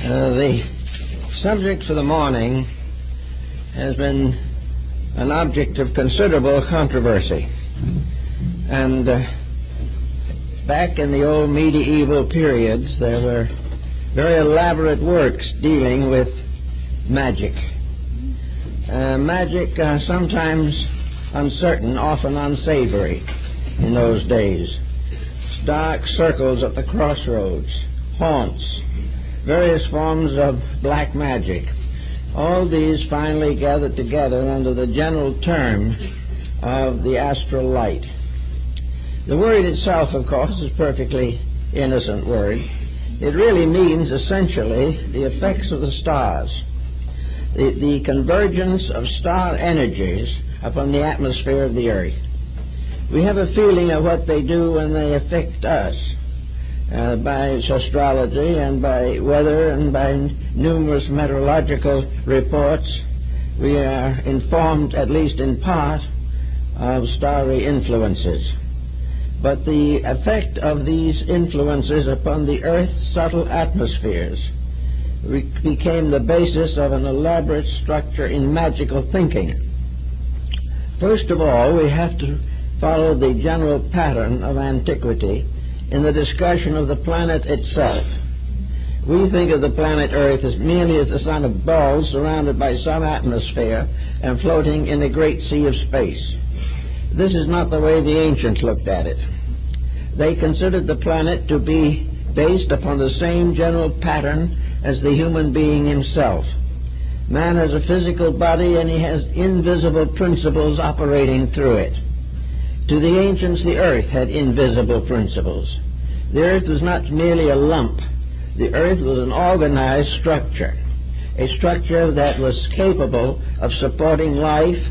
The subject for the morning has been an object of considerable controversy. And back in the old medieval periods, there were very elaborate works dealing with magic. Magic sometimes uncertain, often unsavory in those days. Dark circles at the crossroads, haunts, various forms of black magic. All these finally gathered together under the general term of the astral light. The word itself, of course, is a perfectly innocent word. It really means essentially the effects of the stars, the convergence of star energies upon the atmosphere of the earth. We have a feeling of what they do when they affect us. By astrology and by weather and by numerous meteorological reports, we are informed, at least in part, of starry influences. But the effect of these influences upon the Earth's subtle atmospheres became the basis of an elaborate structure in magical thinking. First of all, we have to follow the general pattern of antiquity in the discussion of the planet itself. We think of the planet Earth as merely as a son of balls surrounded by some atmosphere and floating in a great sea of space. This is not the way the ancients looked at it. They considered the planet to be based upon the same general pattern as the human being himself. Man has a physical body and he has invisible principles operating through it. To the ancients, the earth had invisible principles. The earth was not merely a lump. The earth was an organized structure, a structure that was capable of supporting life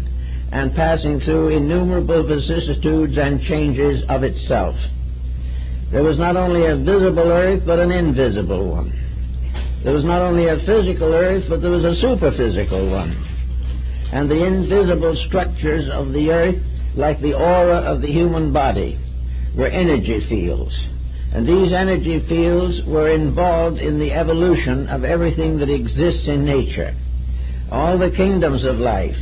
and passing through innumerable vicissitudes and changes of itself. There was not only a visible earth, but an invisible one. There was not only a physical earth, but there was a superphysical one. And the invisible structures of the earth, like the aura of the human body, were energy fields. And these energy fields were involved in the evolution of everything that exists in nature. All the kingdoms of life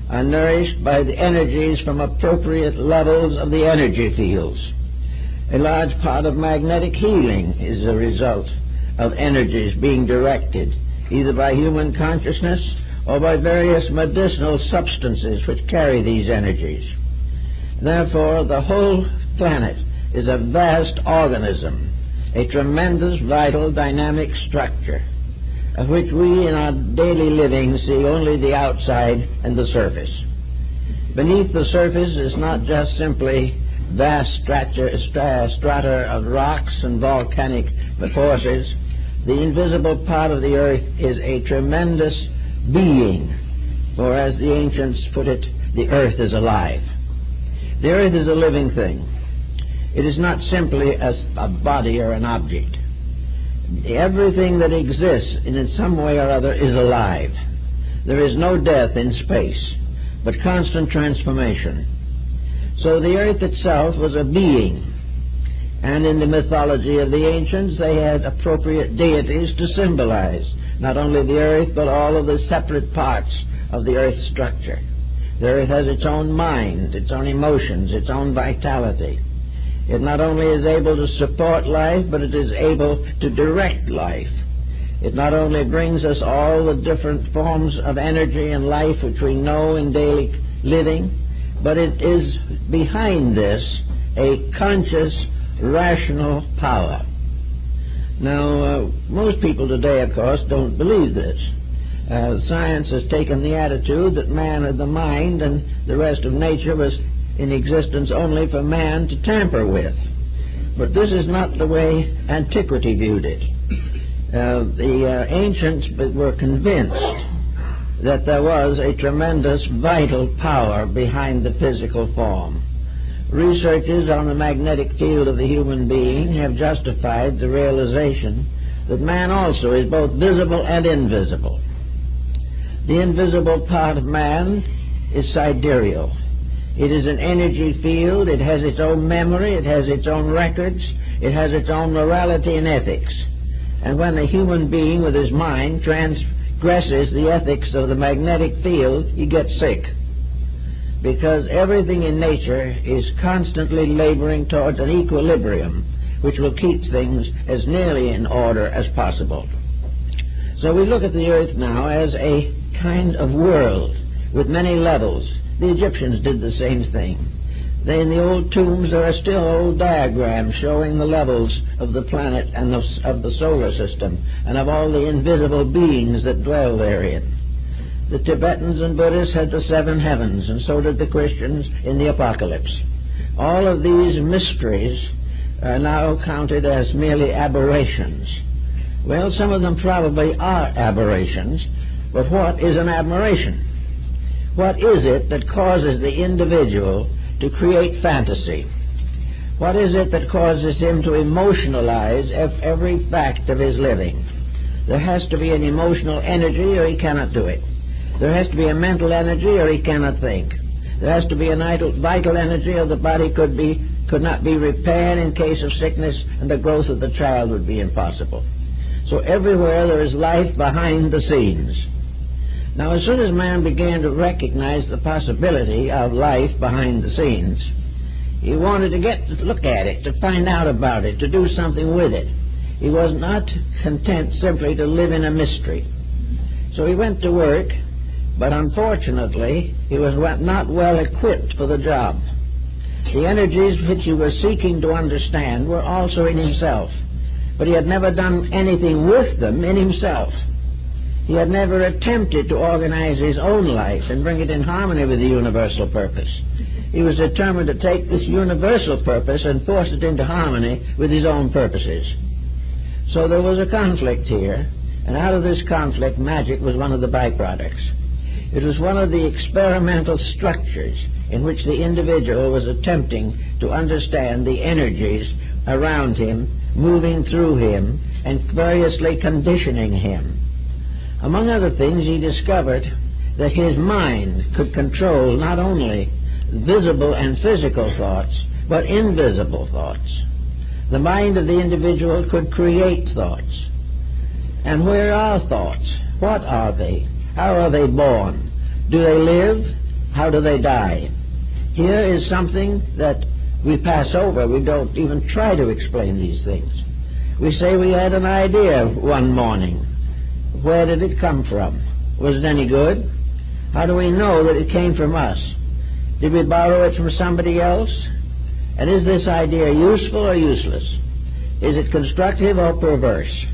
are nourished by the energies from appropriate levels of the energy fields. A large part of magnetic healing is a result of energies being directed either by human consciousness or by various medicinal substances which carry these energies. Therefore, the whole planet is a vast organism, a tremendous, vital, dynamic structure, of which we in our daily living see only the outside and the surface. Beneath the surface is not just simply vast strata of rocks and volcanic forces. The invisible part of the earth is a tremendous being, for as the ancients put it, the earth is alive. The earth is a living thing. It is not simply a body or an object. Everything that exists in some way or other is alive. There is no death in space, but constant transformation. So the earth itself was a being, and in the mythology of the ancients they had appropriate deities to symbolize not only the earth but all of the separate parts of the earth's structure. The earth has its own mind, its own emotions, its own vitality. It not only is able to support life, but it is able to direct life. It not only brings us all the different forms of energy and life which we know in daily living, but it is behind this a conscious, rational power. Now, most people today, of course, don't believe this. Science has taken the attitude that man had the mind and the rest of nature was in existence only for man to tamper with. But this is not the way antiquity viewed it. The ancients were convinced that there was a tremendous vital power behind the physical form. Researches on the magnetic field of the human being have justified the realization that man also is both visible and invisible. The invisible part of man is sidereal. It is an energy field. It has its own memory. It has its own records. It has its own morality and ethics. And when a human being with his mind transgresses the ethics of the magnetic field, he gets sick. Because everything in nature is constantly laboring towards an equilibrium which will keep things as nearly in order as possible. So we look at the earth now as a kind of world with many levels. The Egyptians did the same thing. In the old tombs there are still old diagrams showing the levels of the planet and of the solar system and of all the invisible beings that dwell therein. The Tibetans and Buddhists had the 7 heavens, and so did the Christians in the Apocalypse. All of these mysteries are now counted as merely aberrations. Well, some of them probably are aberrations, but what is an aberration? What is it that causes the individual to create fantasy? What is it that causes him to emotionalize every fact of his living? There has to be an emotional energy or he cannot do it. There has to be a mental energy or he cannot think. There has to be a vital energy or the body could not be repaired in case of sickness, and the growth of the child would be impossible. So everywhere there is life behind the scenes. Now, as soon as man began to recognize the possibility of life behind the scenes, he wanted to look at it, to find out about it, to do something with it. He was not content simply to live in a mystery. So he went to work, but unfortunately he was not well equipped for the job. The energies which he was seeking to understand were also in himself, but he had never done anything with them in himself. He had never attempted to organize his own life and bring it in harmony with the universal purpose. He was determined to take this universal purpose and force it into harmony with his own purposes. So there was a conflict here, and out of this conflict, magic was one of the byproducts. It was one of the experimental structures in which the individual was attempting to understand the energies around him, moving through him, and variously conditioning him. Among other things, he discovered that his mind could control not only visible and physical thoughts, but invisible thoughts. The mind of the individual could create thoughts. And where are thoughts? What are they? How are they born? Do they live? How do they die? Here is something that we pass over. We don't even try to explain these things. We say we had an idea one morning. Where did it come from? Was it any good? How do we know that it came from us? Did we borrow it from somebody else? And is this idea useful or useless? Is it constructive or perverse?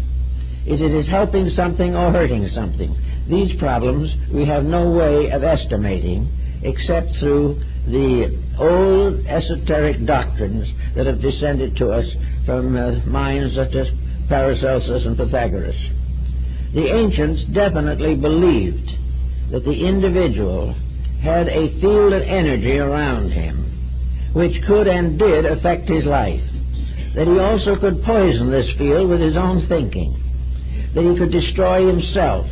Is it helping something or hurting something? These problems we have no way of estimating except through the old esoteric doctrines that have descended to us from minds such as Paracelsus and Pythagoras. The ancients definitely believed that the individual had a field of energy around him which could and did affect his life, that he also could poison this field with his own thinking, that he could destroy himself,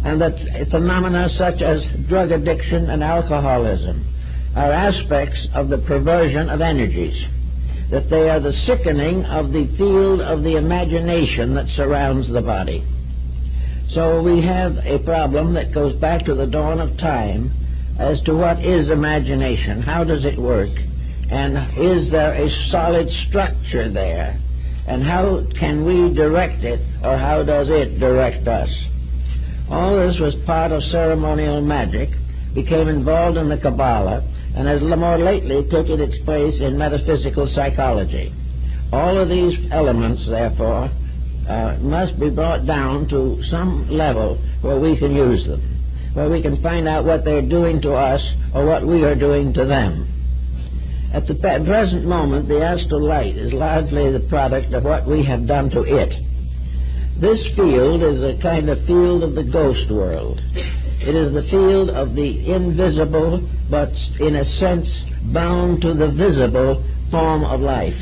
and that phenomena such as drug addiction and alcoholism are aspects of the perversion of energies, that they are the sickening of the field of the imagination that surrounds the body. So we have a problem that goes back to the dawn of time as to what is imagination, how does it work, and is there a solid structure there, and how can we direct it, or how does it direct us? All this was part of ceremonial magic, became involved in the Kabbalah, and has more lately taken its place in metaphysical psychology. All of these elements, therefore, must be brought down to some level where we can use them, where we can find out what they're doing to us or what we are doing to them. At the present moment, the astral light is largely the product of what we have done to it. This field is a kind of field of the ghost world. It is the field of the invisible, but in a sense bound to the visible form of life.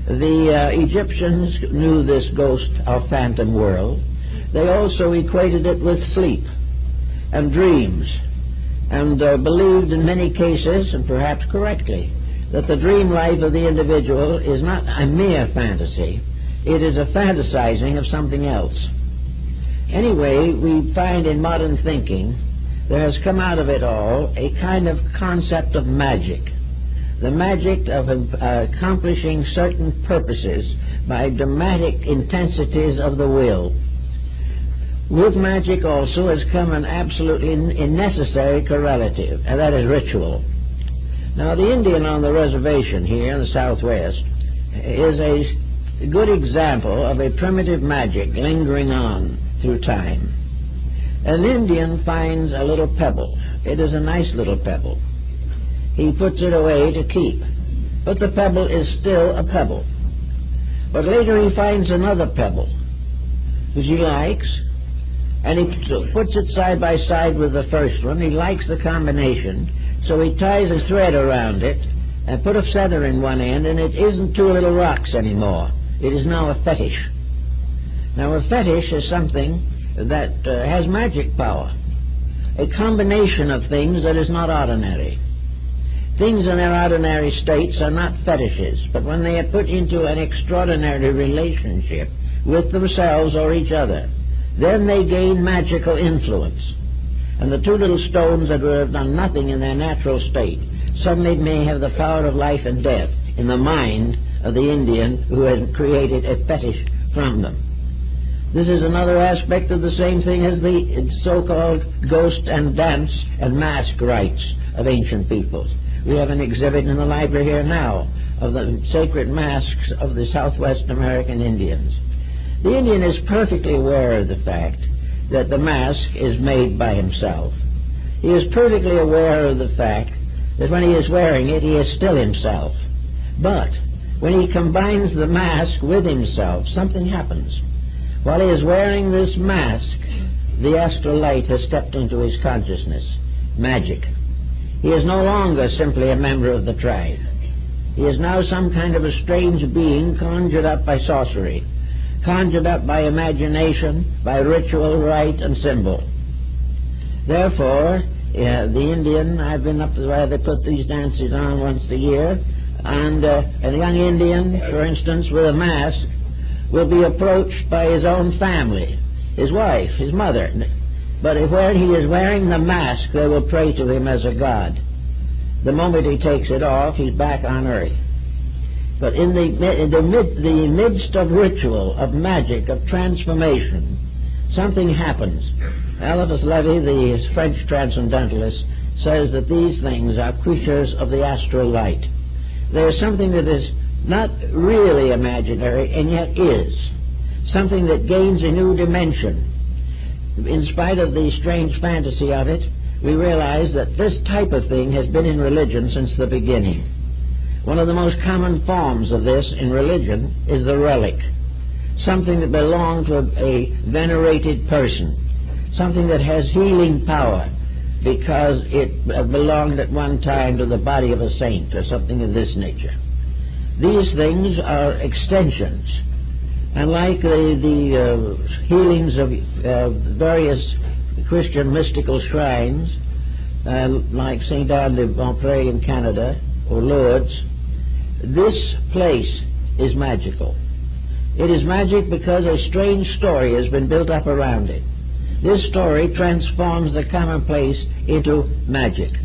The Egyptians knew this ghost or phantom world. They also equated it with sleep and dreams, and believed in many cases, and perhaps correctly, that the dream life of the individual is not a mere fantasy. It is a fantasizing of something else. Anyway, we find in modern thinking there has come out of it all a kind of concept of magic. The magic of accomplishing certain purposes by dramatic intensities of the will. With magic also has come an absolutely necessary correlative, and that is ritual. Now, the Indian on the reservation here in the Southwest is a good example of a primitive magic lingering on through time. An Indian finds a little pebble. It is a nice little pebble. He puts it away to keep, but the pebble is still a pebble. But later he finds another pebble, which he likes, and he puts it side by side with the first one. He likes the combination, so he ties a thread around it and put a feather in one end, and it isn't two little rocks anymore. It is now a fetish. Now, a fetish is something that has magic power, a combination of things that is not ordinary. Things in their ordinary states are not fetishes, but when they are put into an extraordinary relationship with themselves or each other, then they gain magical influence. And the two little stones that would have done nothing in their natural state suddenly may have the power of life and death in the mind of the Indian who has created a fetish from them. This is another aspect of the same thing as the so-called ghost and dance and mask rites of ancient peoples. We have an exhibit in the library here now of the sacred masks of the Southwest American Indians. The Indian is perfectly aware of the fact that the mask is made by himself. He is perfectly aware of the fact that when he is wearing it, he is still himself. But when he combines the mask with himself, something happens. While he is wearing this mask, the astral light has stepped into his consciousness. Magic. He is no longer simply a member of the tribe. He is now some kind of a strange being conjured up by sorcery, conjured up by imagination, by ritual, rite, and symbol. Therefore, the Indian, I've been up to where they put these dances on once a year, and a young Indian, for instance, with a mask, will be approached by his own family, his wife, his mother. But when he is wearing the mask, they will pray to him as a god. The moment he takes it off, he's back on earth. But in the midst of ritual, of magic, of transformation, something happens. Eliphas Levi, the French transcendentalist, says that these things are creatures of the astral light. There is something that is not really imaginary and yet is, something that gains a new dimension. In spite of the strange fantasy of it, we realize that this type of thing has been in religion since the beginning. One of the most common forms of this in religion is the relic, something that belonged to a venerated person, something that has healing power because it belonged at one time to the body of a saint or something of this nature. These things are extensions, and like the healings of various Christian mystical shrines, like St. Anne de Beaupré in Canada, or Lourdes, this place is magical. It is magic because a strange story has been built up around it. This story transforms the commonplace into magic.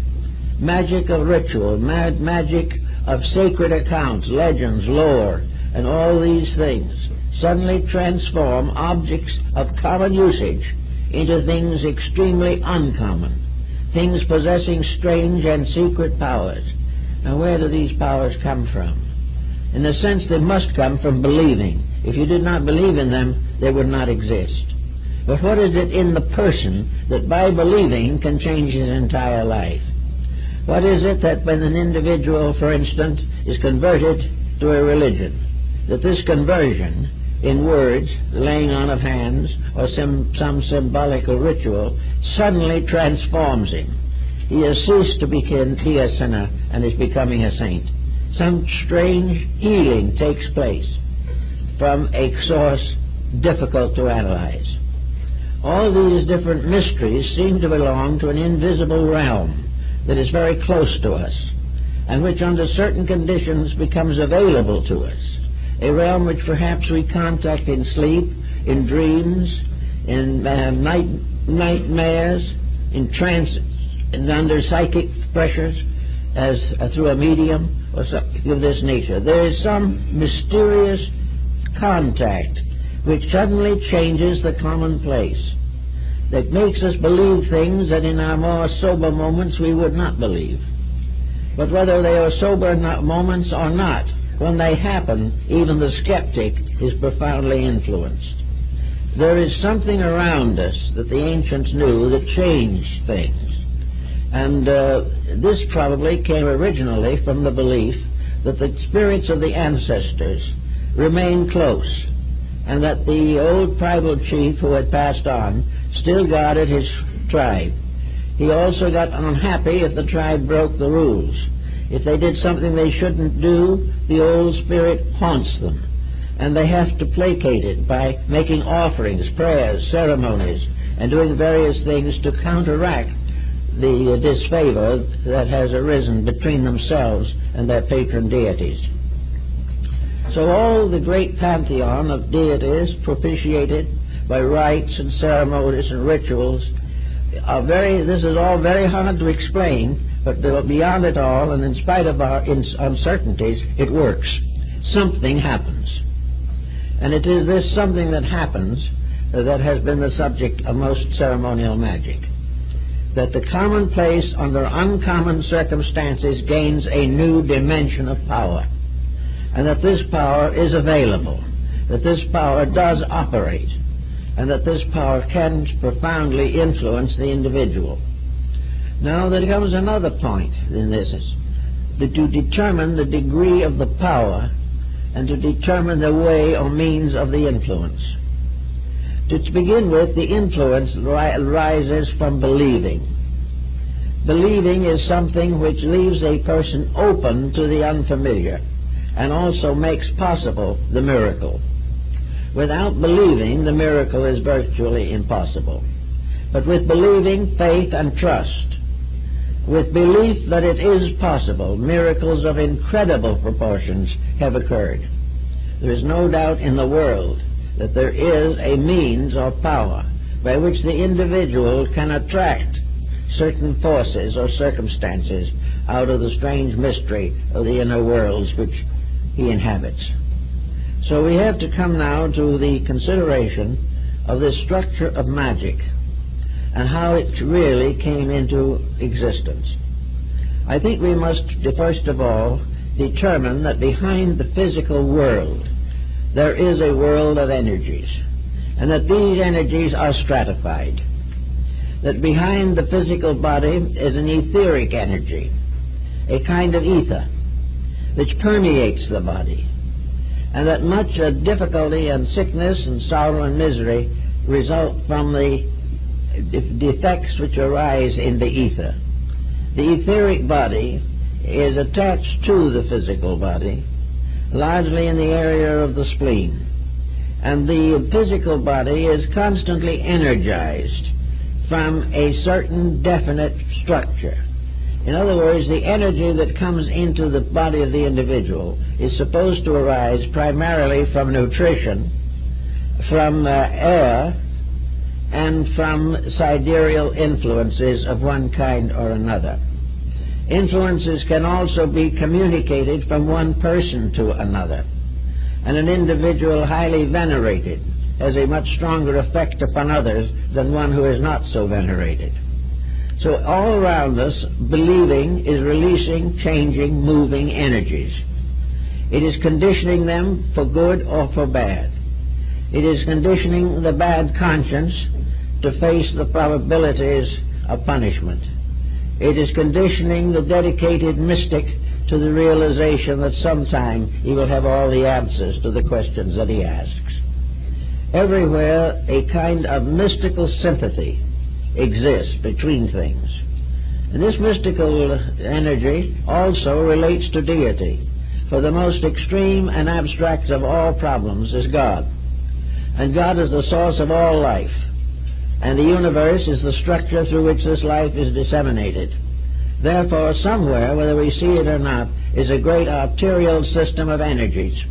Magic of ritual, magic of sacred accounts, legends, lore, and all these things suddenly transform objects of common usage into things extremely uncommon, things possessing strange and secret powers. Now, where do these powers come from? In a sense, they must come from believing. If you did not believe in them, they would not exist. But what is it in the person that by believing can change his entire life? What is it that when an individual, for instance, is converted to a religion, that this conversion in words, laying on of hands, or some symbolical ritual, suddenly transforms him? He has ceased to be a sinner and is becoming a saint. Some strange healing takes place from a source difficult to analyze. All these different mysteries seem to belong to an invisible realm that is very close to us, and which under certain conditions becomes available to us. a realm which perhaps we contact in sleep, in dreams, in nightmares, in trances, and under psychic pressures, as through a medium or something of this nature. There is some mysterious contact which suddenly changes the commonplace, that makes us believe things that in our more sober moments we would not believe. But whether they are sober moments or not, when they happen, even the skeptic is profoundly influenced. There is something around us that the ancients knew that changed things. And this probably came originally from the belief that the spirits of the ancestors remained close, and that the old tribal chief who had passed on still guarded his tribe. He also got unhappy if the tribe broke the rules. If they did something they shouldn't do, the old spirit haunts them, and they have to placate it by making offerings, prayers, ceremonies, and doing various things to counteract the disfavor that has arisen between themselves and their patron deities. So all the great pantheon of deities propitiated by rites and ceremonies and rituals this is all very hard to explain, but beyond it all, and in spite of our uncertainties, it works. Something happens. And it is this something that happens that has been the subject of most ceremonial magic. That the commonplace under uncommon circumstances gains a new dimension of power, and that this power is available, that this power does operate, and that this power can profoundly influence the individual. Now there comes another point in this, that to determine the degree of the power and to determine the way or means of the influence. To begin with, the influence rises from believing. Believing is something which leaves a person open to the unfamiliar and also makes possible the miracle. Without believing, the miracle is virtually impossible. But with believing, faith, and trust, with belief that it is possible, miracles of incredible proportions have occurred. There is no doubt in the world that there is a means or power by which the individual can attract certain forces or circumstances out of the strange mystery of the inner worlds which he inhabits. So we have to come now to the consideration of the structure of magic and how it really came into existence. I think we must first of all determine that behind the physical world there is a world of energies, and that these energies are stratified. That behind the physical body is an etheric energy, a kind of ether which permeates the body, and that much difficulty and sickness and sorrow and misery result from the defects which arise in the ether. The etheric body is attached to the physical body, largely in the area of the spleen, and the physical body is constantly energized from a certain definite structure. In other words, the energy that comes into the body of the individual is supposed to arise primarily from nutrition, from air, and from sidereal influences of one kind or another. Influences can also be communicated from one person to another, and an individual highly venerated has a much stronger effect upon others than one who is not so venerated. So all around us, believing is releasing, changing, moving energies. It is conditioning them for good or for bad. It is conditioning the bad conscience to face the probabilities of punishment. It is conditioning the dedicated mystic to the realization that sometime he will have all the answers to the questions that he asks. Everywhere a kind of mystical sympathy exists between things. And this mystical energy also relates to deity, for the most extreme and abstract of all problems is God. And God is the source of all life, and the universe is the structure through which this life is disseminated. Therefore, somewhere, whether we see it or not, is a great arterial system of energies.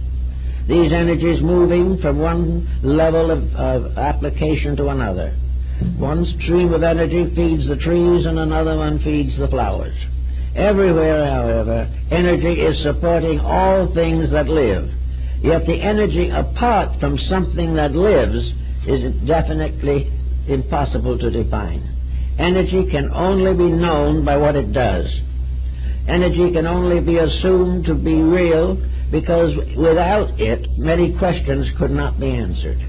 These energies moving from one level of application to another. One stream of energy feeds the trees and another one feeds the flowers. Everywhere, however, energy is supporting all things that live. Yet the energy apart from something that lives is definitely impossible to define. Energy can only be known by what it does. Energy can only be assumed to be real because without it, many questions could not be answered.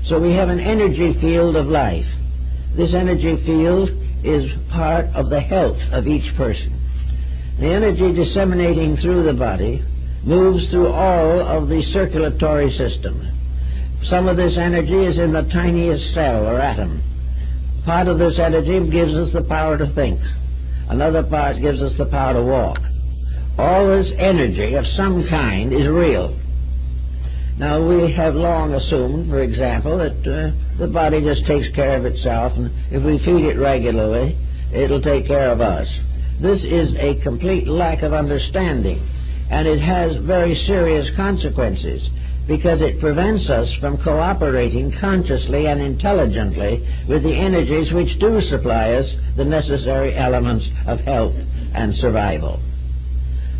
So we have an energy field of life. This energy field is part of the health of each person. The energy disseminating through the body moves through all of the circulatory system. Some of this energy is in the tiniest cell or atom. Part of this energy gives us the power to think. Another part gives us the power to walk. All this energy of some kind is real. Now, we have long assumed, for example, that the body just takes care of itself, and if we feed it regularly, it'll take care of us. This is a complete lack of understanding, and it has very serious consequences, because it prevents us from cooperating consciously and intelligently with the energies which do supply us the necessary elements of health and survival.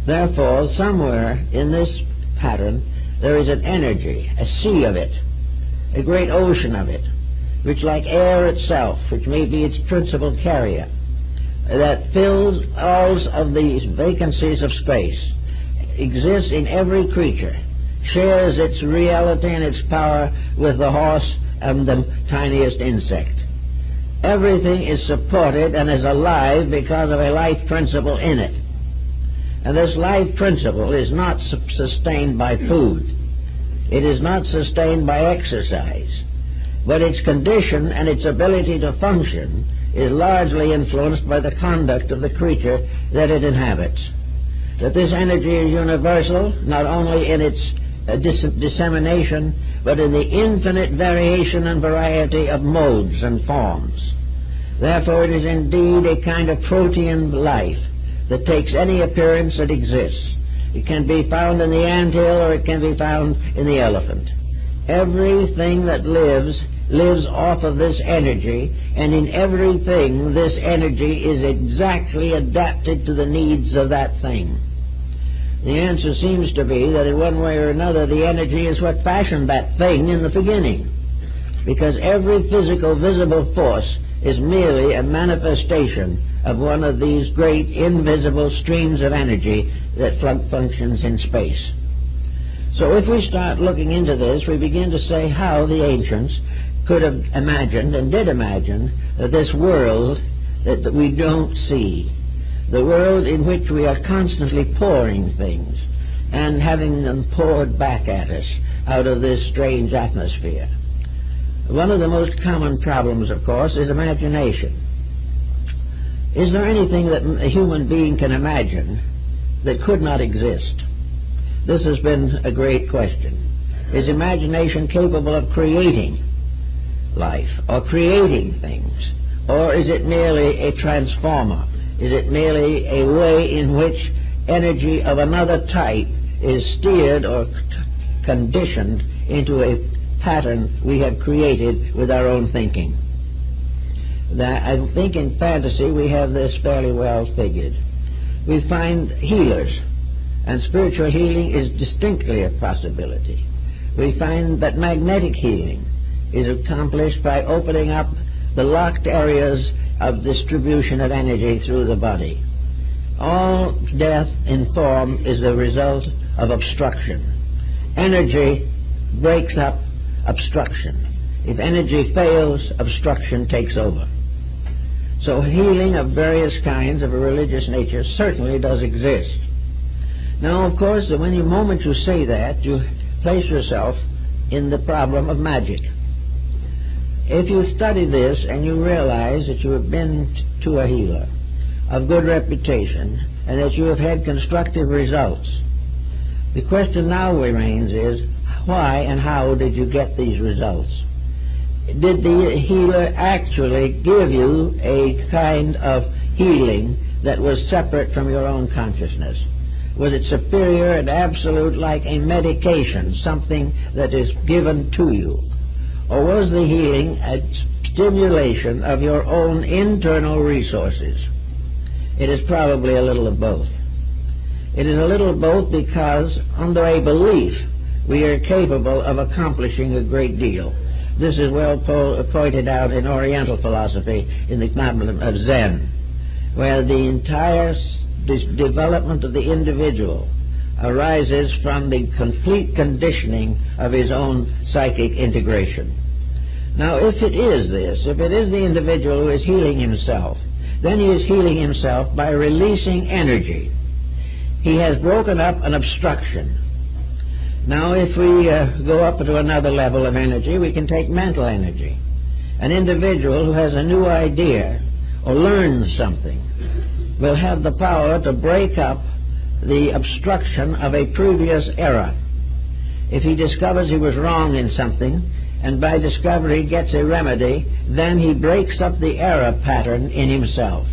Therefore, somewhere in this pattern, there is an energy, a sea of it, a great ocean of it, which, like air itself, which may be its principal carrier, that fills all of these vacancies of space, exists in every creature, shares its reality and its power with the horse and the tiniest insect. Everything is supported and is alive because of a life principle in it. And this life principle is not sustained by food. It is not sustained by exercise. But its condition and its ability to function is largely influenced by the conduct of the creature that it inhabits. That this energy is universal, not only in its dissemination, but in the infinite variation and variety of modes and forms. Therefore, it is indeed a kind of protean life that takes any appearance that exists. It can be found in the anthill, or it can be found in the elephant. Everything that lives off of this energy, and in everything this energy is exactly adapted to the needs of that thing. The answer seems to be that in one way or another the energy is what fashioned that thing in the beginning, because every physical visible force is merely a manifestation of one of these great invisible streams of energy that functions in space. So if we start looking into this, we begin to say how the ancients could have imagined and did imagine that this world that we don't see, the world in which we are constantly pouring things and having them poured back at us out of this strange atmosphere. One of the most common problems, of course, is imagination. Is there anything that a human being can imagine that could not exist? This has been a great question. Is imagination capable of creating life, or creating things? Or is it merely a transformer? Is it merely a way in which energy of another type is steered or conditioned into a pattern we have created with our own thinking? I think in fantasy we have this fairly well figured. We find healers, and spiritual healing is distinctly a possibility. We find that magnetic healing is accomplished by opening up the locked areas of distribution of energy through the body. All death in form is the result of obstruction. Energy breaks up obstruction. If energy fails, obstruction takes over. So healing of various kinds of a religious nature certainly does exist. Now, of course, the moment you say that, you place yourself in the problem of magic. If you study this and you realize that you have been to a healer of good reputation and that you have had constructive results, the question now remains is, why and how did you get these results? Did the healer actually give you a kind of healing that was separate from your own consciousness? Was it superior and absolute like a medication, something that is given to you? Or was the healing a stimulation of your own internal resources? It is probably a little of both. It is a little of both because under a belief we are capable of accomplishing a great deal. This is well pointed out in Oriental philosophy in the problem of Zen, where the entire development of the individual arises from the complete conditioning of his own psychic integration. Now, if it is this, if it is the individual who is healing himself, then he is healing himself by releasing energy. He has broken up an obstruction. Now, if we go up to another level of energy, we can take mental energy. An individual who has a new idea or learns something will have the power to break up the obstruction of a previous error. If he discovers he was wrong in something, and by discovery gets a remedy, then he breaks up the error pattern in himself.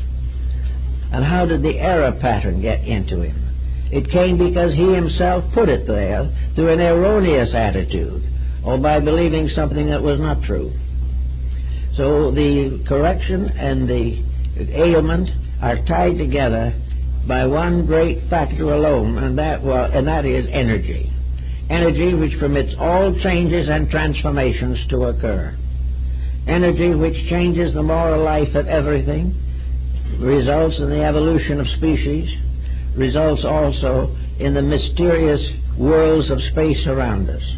And how did the error pattern get into him? It came because he himself put it there through an erroneous attitude, or by believing something that was not true. So the correction and the ailment are tied together by one great factor alone, and that is energy. Energy which permits all changes and transformations to occur. Energy which changes the moral life of everything, results in the evolution of species, results also in the mysterious worlds of space around us.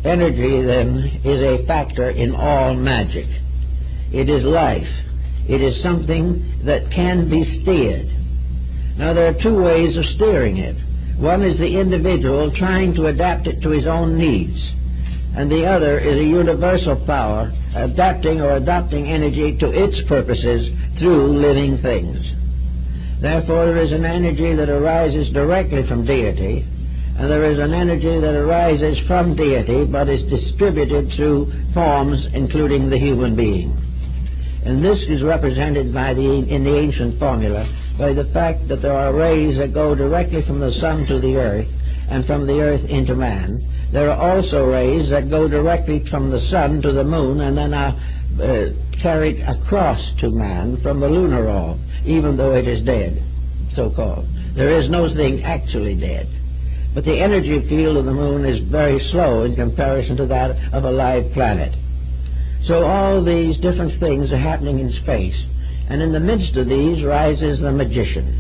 Energy, then, is a factor in all magic. It is life. It is something that can be steered. Now, there are two ways of steering it. One is the individual trying to adapt it to his own needs, and the other is a universal power adapting or adopting energy to its purposes through living things. Therefore, there is an energy that arises directly from deity, and there is an energy that arises from deity but is distributed through forms including the human being. And this is represented in the ancient formula by the fact that there are rays that go directly from the sun to the earth and from the earth into man. There are also rays that go directly from the sun to the moon and then are carried across to man from the lunar orb, even though it is dead, so-called. There is no thing actually dead. But the energy field of the moon is very slow in comparison to that of a live planet. So all these different things are happening in space, and in the midst of these rises the magician,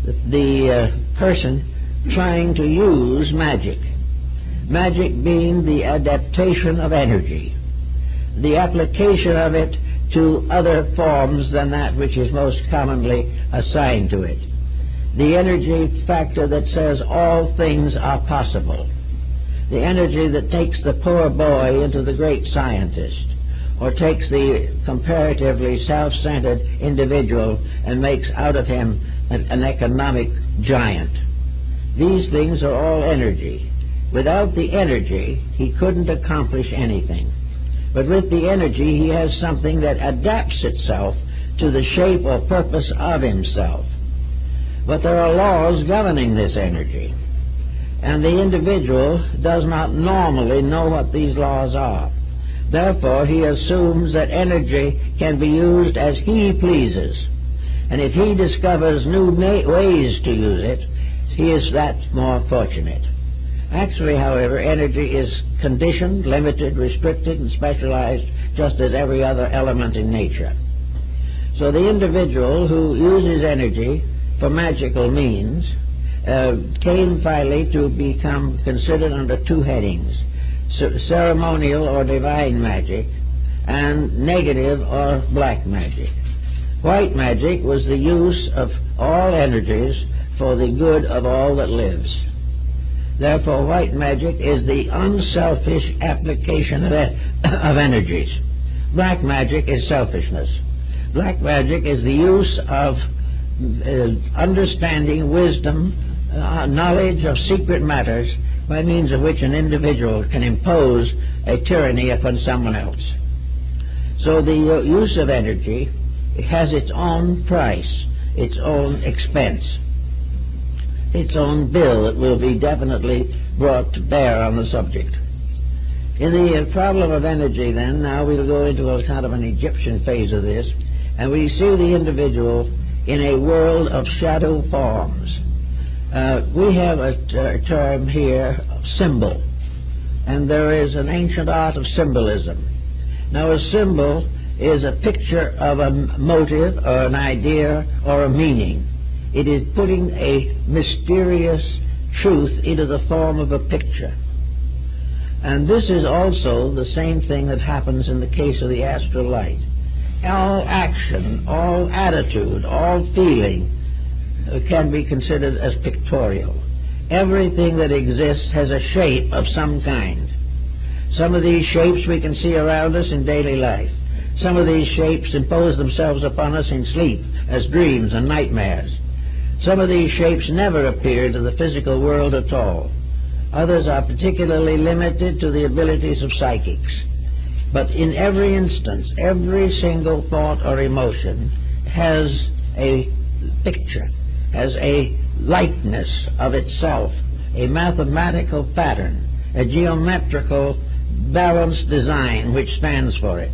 the person trying to use magic. Magic being the adaptation of energy, the application of it to other forms than that which is most commonly assigned to it. The energy factor that says all things are possible. The energy that takes the poor boy into the great scientist, or takes the comparatively self-centered individual and makes out of him an economic giant. These things are all energy. Without the energy, he couldn't accomplish anything. But with the energy, he has something that adapts itself to the shape or purpose of himself. But there are laws governing this energy, and the individual does not normally know what these laws are. Therefore, he assumes that energy can be used as he pleases. And if he discovers new ways to use it, he is that more fortunate. Actually, however, energy is conditioned, limited, restricted, and specialized just as every other element in nature. So the individual who uses energy for magical means came finally to become considered under two headings: ceremonial or divine magic, and negative or black magic. White magic was the use of all energies for the good of all that lives. Therefore, white magic is the unselfish application of energies. Black magic is selfishness. Black magic is the use of understanding, wisdom, knowledge of secret matters, by means of which an individual can impose a tyranny upon someone else. So the use of energy has its own price, its own expense. its own bill that will be definitely brought to bear on the subject. In the problem of energy, then, now we'll go into a kind of an Egyptian phase of this, and we see the individual in a world of shadow forms. We have a term here, symbol, and there is an ancient art of symbolism. Now, a symbol is a picture of a motive or an idea or a meaning. It is putting a mysterious truth into the form of a picture. And this is also the same thing that happens in the case of the astral light. All action, all attitude, all feeling can be considered as pictorial. Everything that exists has a shape of some kind. Some of these shapes we can see around us in daily life. Some of these shapes impose themselves upon us in sleep as dreams and nightmares. Some of these shapes never appear to the physical world at all. Others are particularly limited to the abilities of psychics. But in every instance, every single thought or emotion has a picture, has a likeness of itself, a mathematical pattern, a geometrical balanced design which stands for it.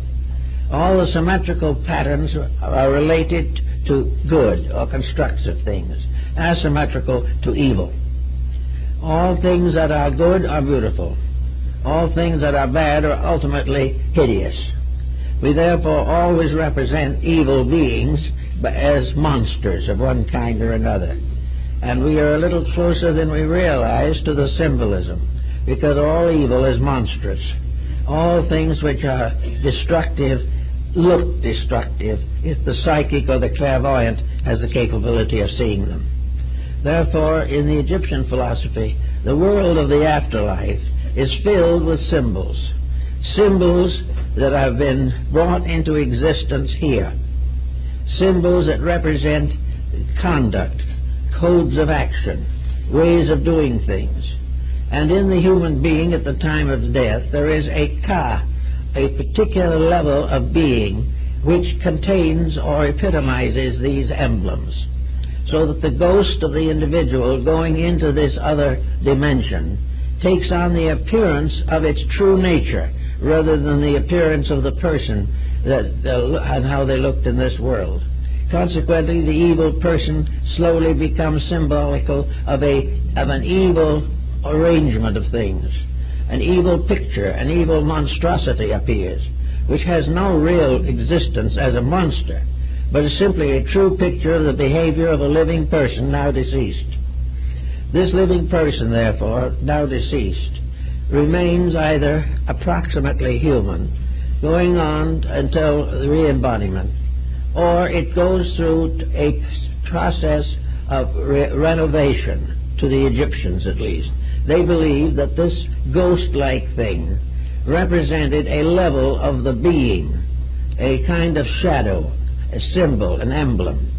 All the symmetrical patterns are related to good or constructive things, asymmetrical to evil. All things that are good are beautiful. All things that are bad are ultimately hideous. We therefore always represent evil beings as monsters of one kind or another. And we are a little closer than we realize to the symbolism, because all evil is monstrous. All things which are destructive look destructive if the psychic or the clairvoyant has the capability of seeing them. Therefore, in the Egyptian philosophy, the world of the afterlife is filled with symbols, symbols that have been brought into existence here, symbols that represent conduct, codes of action, ways of doing things. And in the human being at the time of death, there is a ka, a particular level of being which contains or epitomizes these emblems, so that the ghost of the individual going into this other dimension takes on the appearance of its true nature rather than the appearance of the person and how they looked in this world. Consequently, the evil person slowly becomes symbolical of an evil arrangement of things. An evil picture, an evil monstrosity appears, which has no real existence as a monster, but is simply a true picture of the behavior of a living person now deceased. This living person, therefore, now deceased, remains either approximately human, going on until the re-embodiment, or it goes through a process of renovation, to the Egyptians at least. They believed that this ghost-like thing represented a level of the being, a kind of shadow, a symbol, an emblem.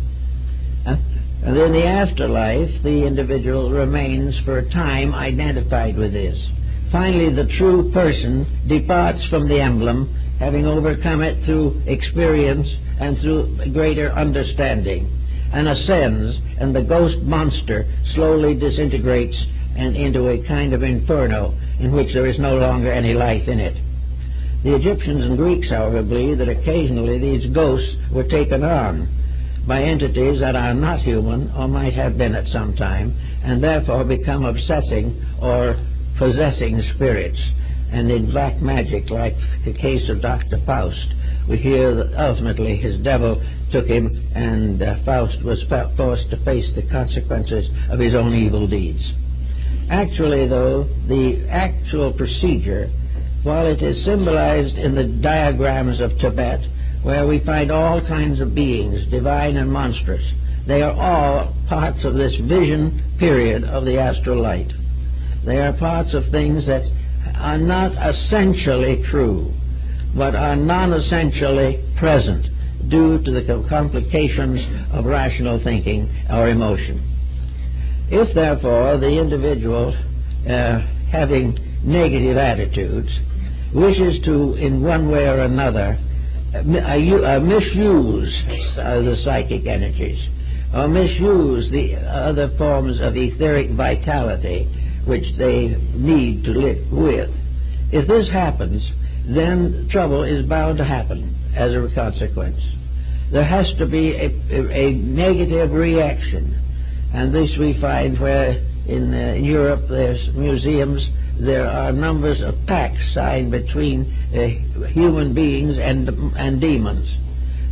And in the afterlife, the individual remains for a time identified with this. Finally, the true person departs from the emblem, having overcome it through experience and through greater understanding, and ascends, and the ghost monster slowly disintegrates and into a kind of inferno in which there is no longer any life in it. The Egyptians and Greeks, however, believe that occasionally these ghosts were taken on by entities that are not human or might have been at some time, and therefore become obsessing or possessing spirits. And in black magic, like the case of Dr. Faust, we hear that ultimately his devil took him, and Faust was forced to face the consequences of his own evil deeds. Actually, though, the actual procedure, while it is symbolized in the diagrams of Tibet, where we find all kinds of beings, divine and monstrous, they are all parts of this vision period of the astral light. They are parts of things that are not essentially true, but are non-essentially present due to the complications of rational thinking or emotion. If, therefore, the individual, having negative attitudes, wishes to, in one way or another, misuse the psychic energies, or misuse the other forms of etheric vitality which they need to live with. If this happens, then trouble is bound to happen as a consequence. There has to be a negative reaction, and this we find where in Europe there's museums, there are numbers of pacts signed between human beings and demons.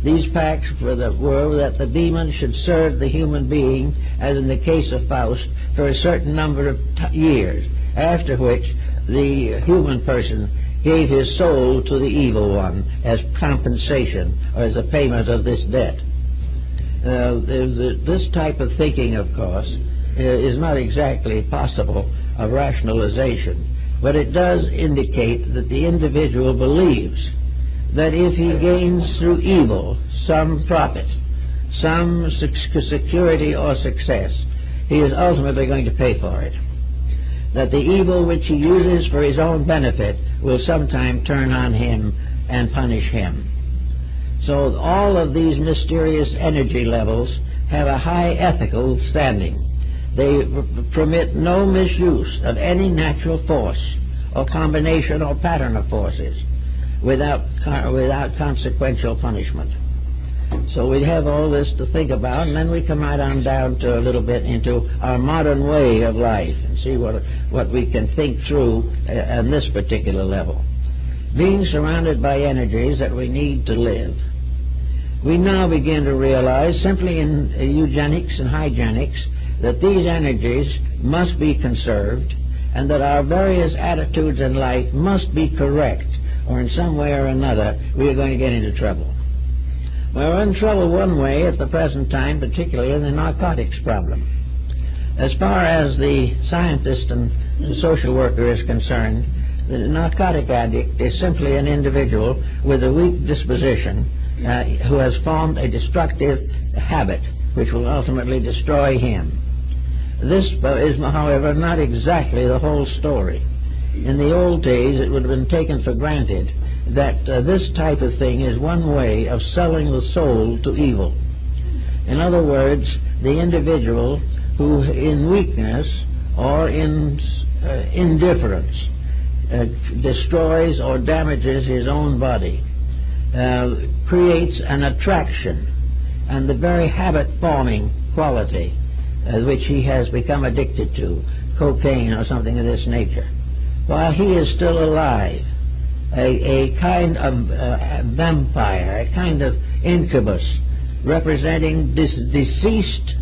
These pacts were that the demon should serve the human being, as in the case of Faust, for a certain number of years, after which the human person gave his soul to the evil one as compensation or as a payment of this debt. This type of thinking, of course, is not exactly possible of rationalization, but it does indicate that the individual believes that if he gains through evil some profit, some security or success, he is ultimately going to pay for it. That the evil which he uses for his own benefit will sometime turn on him and punish him. So all of these mysterious energy levels have a high ethical standing. They permit no misuse of any natural force or combination or pattern of forces without consequential punishment. So we have all this to think about, and then we come right on down to a little bit into our modern way of life and see what we can think through on this particular level. Being surrounded by energies that we need to live, we now begin to realize, simply in eugenics and hygienics, that these energies must be conserved and that our various attitudes in life must be correct, or in some way or another we are going to get into trouble. We're in trouble one way at the present time, particularly in the narcotics problem. As far as the scientist and the social worker is concerned, the narcotic addict is simply an individual with a weak disposition who has formed a destructive habit which will ultimately destroy him. This is, however, not exactly the whole story. In the old days, it would have been taken for granted that this type of thing is one way of selling the soul to evil. In other words, the individual who in weakness or in indifference destroys or damages his own body, creates an attraction and the very habit-forming quality which he has become addicted to, cocaine or something of this nature, while he is still alive. A kind of vampire, a kind of incubus, representing deceased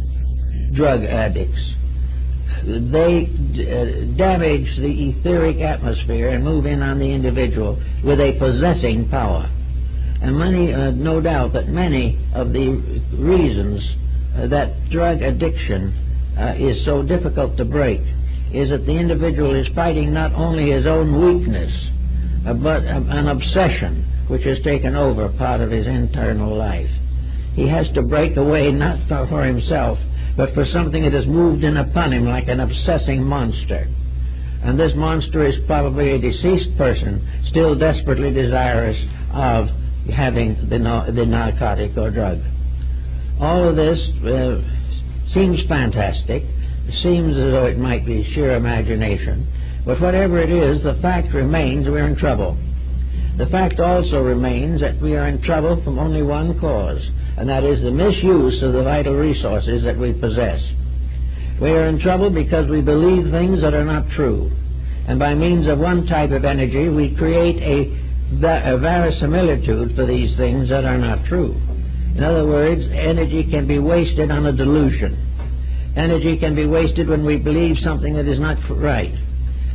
drug addicts. They damage the etheric atmosphere and move in on the individual with a possessing power. And no doubt that many of the reasons that drug addiction is so difficult to break is that the individual is fighting not only his own weakness, but an obsession which has taken over part of his internal life. He has to break away not for himself, but for something that has moved in upon him like an obsessing monster. And this monster is probably a deceased person still desperately desirous of having the narcotic or drug. All of this seems fantastic. It seems as though it might be sheer imagination. But whatever it is, the fact remains we're in trouble. The fact also remains that we are in trouble from only one cause, and that is the misuse of the vital resources that we possess. We are in trouble because we believe things that are not true. And by means of one type of energy, we create a verisimilitude for these things that are not true. In other words, energy can be wasted on a delusion. Energy can be wasted when we believe something that is not right.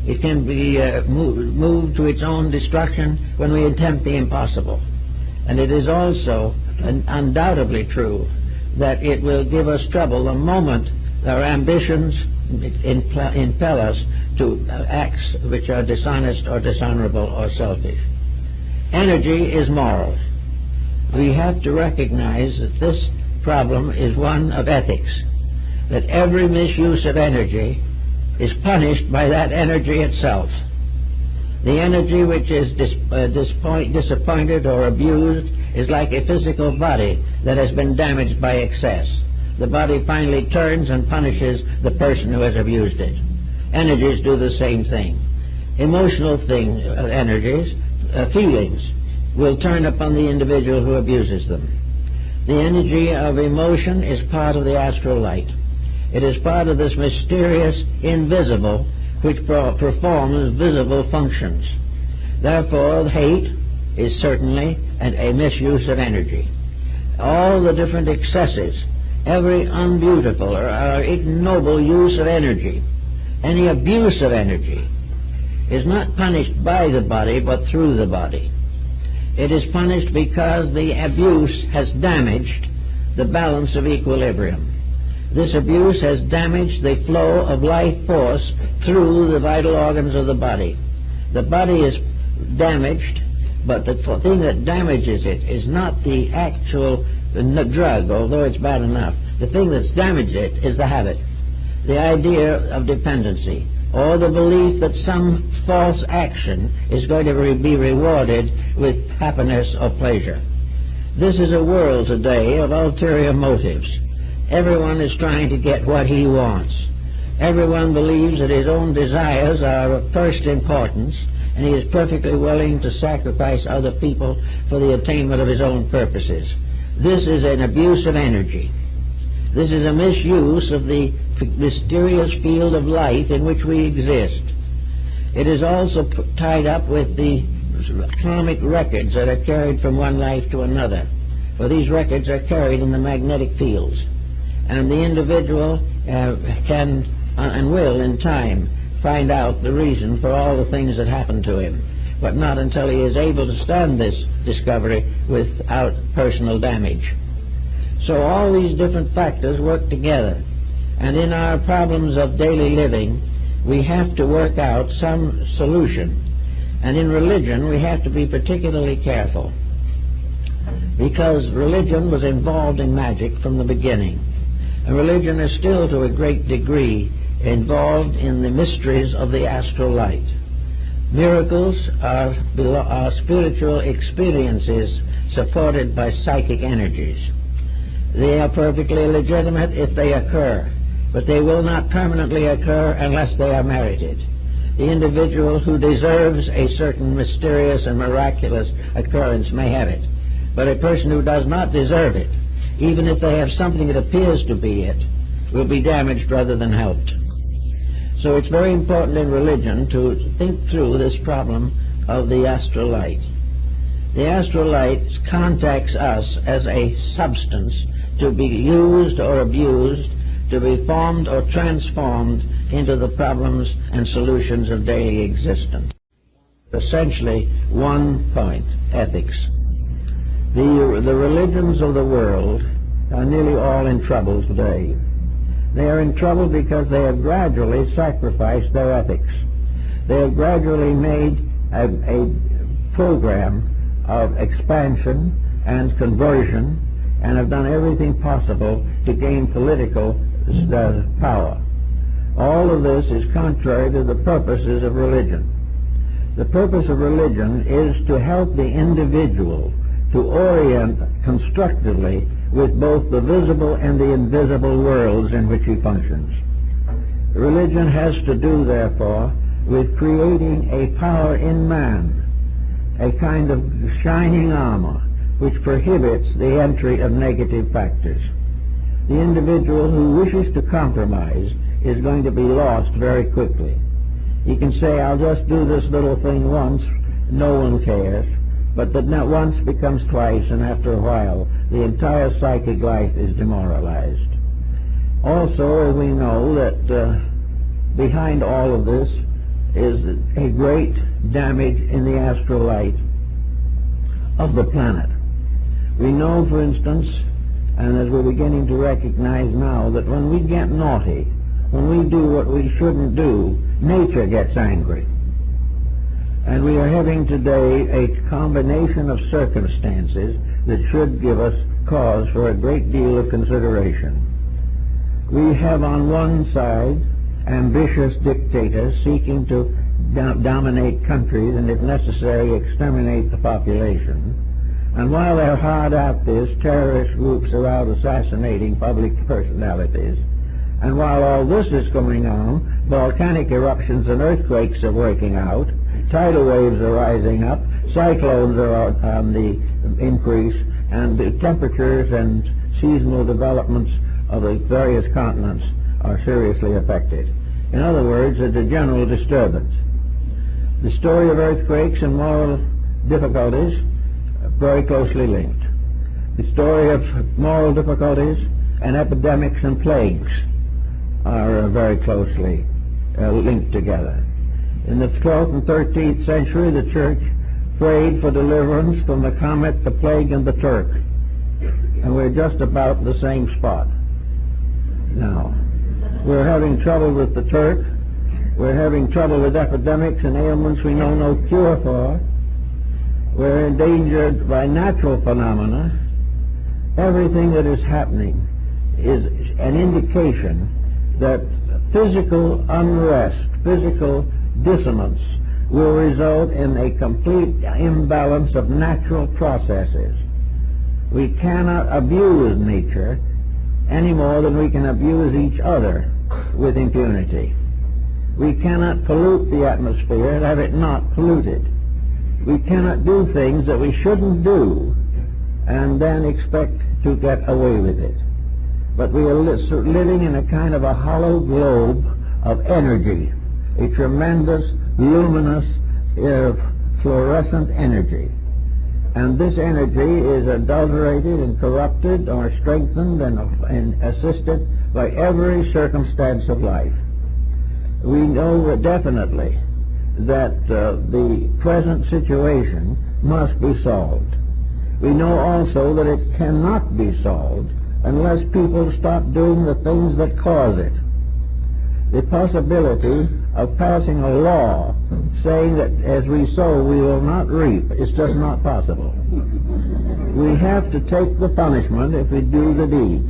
It can be moved to its own destruction when we attempt the impossible. And it is also undoubtedly true that it will give us trouble the moment our ambitions impel us to acts which are dishonest or dishonorable or selfish. Energy is moral. We have to recognize that this problem is one of ethics, that every misuse of energy is punished by that energy itself. The energy which is disappointed or abused is like a physical body that has been damaged by excess. the body finally turns and punishes the person who has abused it. Energies do the same thing. Emotional energies, feelings, will turn upon the individual who abuses them. The energy of emotion is part of the astral light. It is part of this mysterious invisible which performs visible functions. Therefore, hate is certainly a misuse of energy. All the different excesses, every unbeautiful or ignoble use of energy, any abuse of energy, is not punished by the body but through the body. It is punished because the abuse has damaged the balance of equilibrium. This abuse has damaged the flow of life force through the vital organs of the body. The body is damaged, but the thing that damages it is not the actual drug, although it's bad enough. The thing that's damaged it is the habit, the idea of dependency, or the belief that some false action is going to be rewarded with happiness or pleasure. This is a world today of ulterior motives. Everyone is trying to get what he wants. Everyone believes that his own desires are of first importance, and he is perfectly willing to sacrifice other people for the attainment of his own purposes. This is an abuse of energy. This is a misuse of the mysterious field of life in which we exist. It is also tied up with the atomic records that are carried from one life to another, for these records are carried in the magnetic fields, and the individual can and will in time find out the reason for all the things that happen to him, but not until he is able to stand this discovery without personal damage. So all these different factors work together, and in our problems of daily living we have to work out some solution. And in religion we have to be particularly careful, because religion was involved in magic from the beginning, and religion is still to a great degree involved in the mysteries of the astral light. Miracles are spiritual experiences supported by psychic energies. They are perfectly legitimate if they occur, but they will not permanently occur unless they are merited. The individual who deserves a certain mysterious and miraculous occurrence may have it, but a person who does not deserve it, even if they have something that appears to be it, will be damaged rather than helped. So it's very important in religion to think through this problem of the astral light. The astral light contacts us as a substance to be used or abused, to be formed or transformed into the problems and solutions of daily existence. Essentially, one point: ethics. The religions of the world are nearly all in trouble today. They are in trouble because they have gradually sacrificed their ethics. They have gradually made a program of expansion and conversion, and have done everything possible to gain political power. All of this is contrary to the purposes of religion. The purpose of religion is to help the individual to orient constructively with both the visible and the invisible worlds in which he functions. Religion has to do, therefore, with creating a power in man, a kind of shining armor which prohibits the entry of negative factors. The individual who wishes to compromise is going to be lost very quickly. He can say, I'll just do this little thing once, no one cares, but that once becomes twice, and after a while the entire psychic life is demoralized. Also, we know that behind all of this is a great damage in the astral light of the planet. We know, for instance, and as we're beginning to recognize now, that when we get naughty, when we do what we shouldn't do, nature gets angry. And we are having today a combination of circumstances that should give us cause for a great deal of consideration. We have on one side ambitious dictators seeking to dominate countries and, if necessary, exterminate the population. And while they're hard at this, terrorist groups are out assassinating public personalities. And while all this is going on, volcanic eruptions and earthquakes are breaking out, tidal waves are rising up, cyclones are on the increase, and the temperatures and seasonal developments of the various continents are seriously affected. In other words, it's a general disturbance. The story of earthquakes and moral difficulties are very closely linked. The story of moral difficulties and epidemics and plagues are very closely linked together. In the 12th and 13th century, the Church prayed for deliverance from the comet, the plague, and the Turk. And we're just about the same spot now. We're having trouble with the Turk. We're having trouble with epidemics and ailments we know no cure for. We're endangered by natural phenomena. Everything that is happening is an indication that physical unrest, physical dissonance will result in a complete imbalance of natural processes. We cannot abuse nature any more than we can abuse each other with impunity. We cannot pollute the atmosphere and have it not polluted. We cannot do things that we shouldn't do and then expect to get away with it. But we are living in a kind of a hollow globe of energy, a tremendous, luminous, fluorescent energy. And this energy is adulterated and corrupted or strengthened and assisted by every circumstance of life. We know definitely that the present situation must be solved. We know also that it cannot be solved unless people stop doing the things that cause it. The possibility of passing a law saying that as we sow we will not reap is just not possible. We have to take the punishment if we do the deed.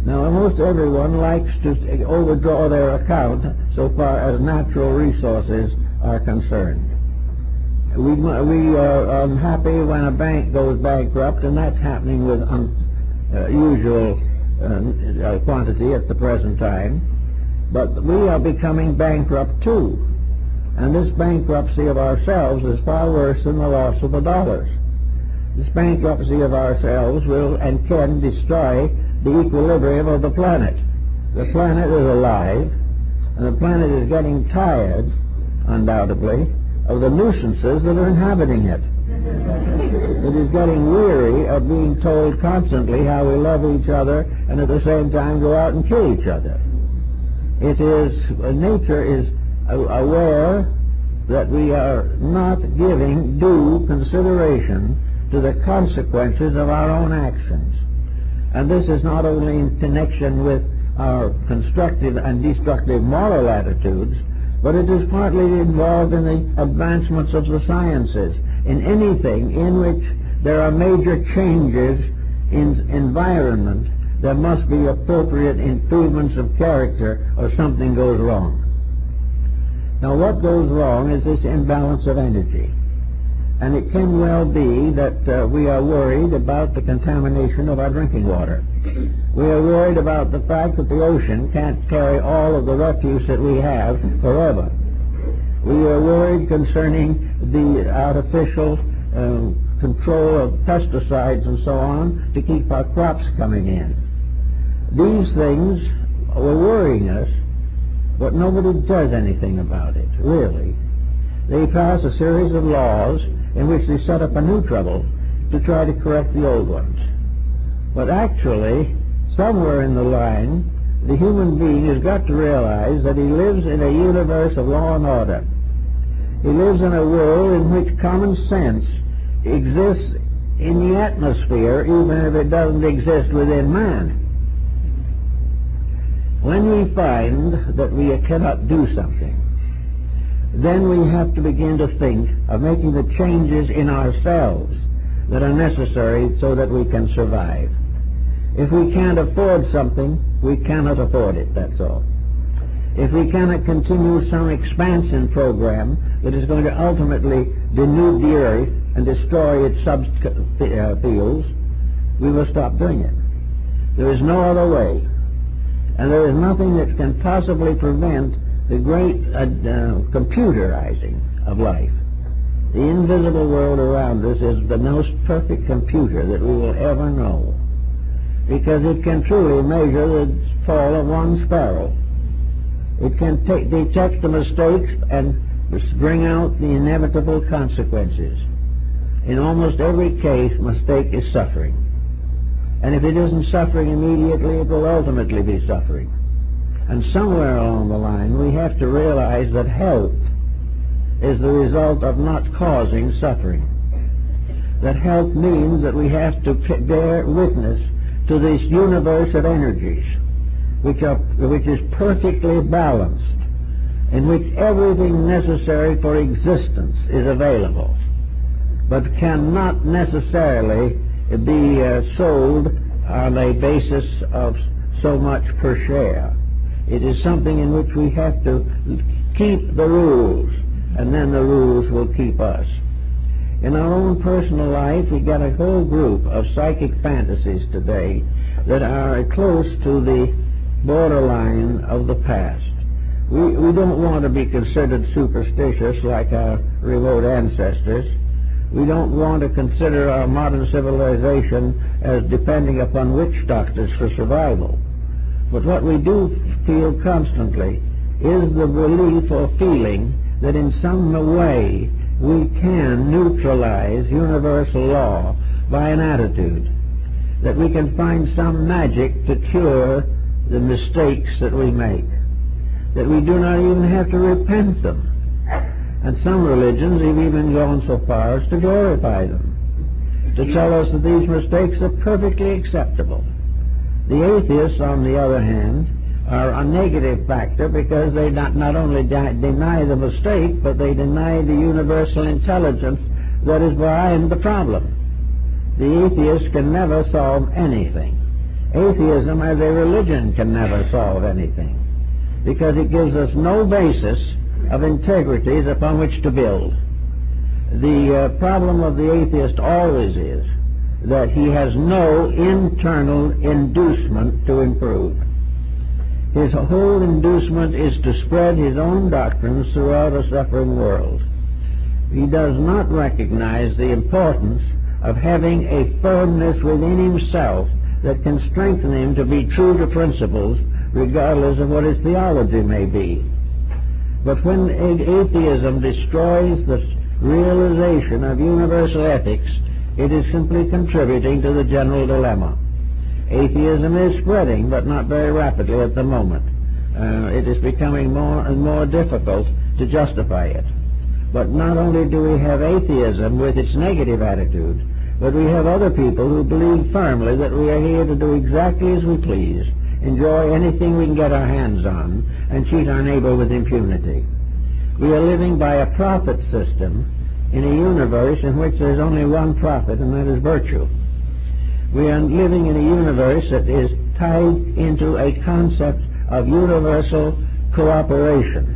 Now, almost everyone likes to overdraw their account so far as natural resources are concerned. We are unhappy when a bank goes bankrupt, and that's happening with unusual quantity at the present time. But we are becoming bankrupt too. And this bankruptcy of ourselves is far worse than the loss of the dollars. This bankruptcy of ourselves will and can destroy the equilibrium of the planet. The planet is alive, and the planet is getting tired, undoubtedly, of the nuisances that are inhabiting it. It is getting weary of being told constantly how we love each other and at the same time go out and kill each other. It is, nature is aware that we are not giving due consideration to the consequences of our own actions. And this is not only in connection with our constructive and destructive moral attitudes, but it is partly involved in the advancements of the sciences, in anything in which there are major changes in environment. There must be appropriate improvements of character or something goes wrong. Now, what goes wrong is this imbalance of energy. And it can well be that we are worried about the contamination of our drinking water. We are worried about the fact that the ocean can't carry all of the refuse that we have forever. We are worried concerning the artificial control of pesticides and so on to keep our crops coming in. These things were worrying us, but nobody does anything about it, really. They pass a series of laws in which they set up a new trouble to try to correct the old ones. But actually, somewhere in the line, the human being has got to realize that he lives in a universe of law and order. He lives in a world in which common sense exists in the atmosphere, even if it doesn't exist within man. When we find that we cannot do something, then we have to begin to think of making the changes in ourselves that are necessary so that we can survive. If we can't afford something, we cannot afford it, that's all. if we cannot continue some expansion program that is going to ultimately denude the earth and destroy its subfields, we will stop doing it. There is no other way. And there is nothing that can possibly prevent the great computerizing of life. The invisible world around us is the most perfect computer that we will ever know, because it can truly measure the fall of one sparrow. It can detect the mistakes and bring out the inevitable consequences. In almost every case, mistake is suffering. And if it isn't suffering immediately, it will ultimately be suffering. And somewhere along the line, we have to realize that health is the result of not causing suffering. That health means that we have to bear witness to this universe of energies, which is perfectly balanced, in which everything necessary for existence is available, but cannot necessarily be sold on a basis of so much per share. It is something in which we have to keep the rules, and then the rules will keep us. In our own personal life, we got a whole group of psychic fantasies today that are close to the borderline of the past. We don't want to be considered superstitious like our remote ancestors. We don't want to consider our modern civilization as depending upon witch doctors for survival. But what we do feel constantly is the belief or feeling that in some way we can neutralize universal law by an attitude, that we can find some magic to cure the mistakes that we make, that we do not even have to repent them. And some religions have even gone so far as to glorify them, to tell us that these mistakes are perfectly acceptable. The atheists, on the other hand, are a negative factor because they not only deny the mistake, but they deny the universal intelligence that is behind the problem. The atheist can never solve anything. Atheism as a religion can never solve anything, because it gives us no basis of integrities upon which to build. The problem of the atheist always is that he has no internal inducement to improve. His whole inducement is to spread his own doctrines throughout a suffering world. He does not recognize the importance of having a firmness within himself that can strengthen him to be true to principles, regardless of what his theology may be. But when atheism destroys the realization of universal ethics, it is simply contributing to the general dilemma. Atheism is spreading, but not very rapidly at the moment. It is becoming more and more difficult to justify it. But not only do we have atheism with its negative attitude, but we have other people who believe firmly that we are here to do exactly as we please, enjoy anything we can get our hands on, and cheat our neighbor with impunity. We are living by a profit system in a universe in which there's only one profit, and that is virtue. We are living in a universe that is tied into a concept of universal cooperation.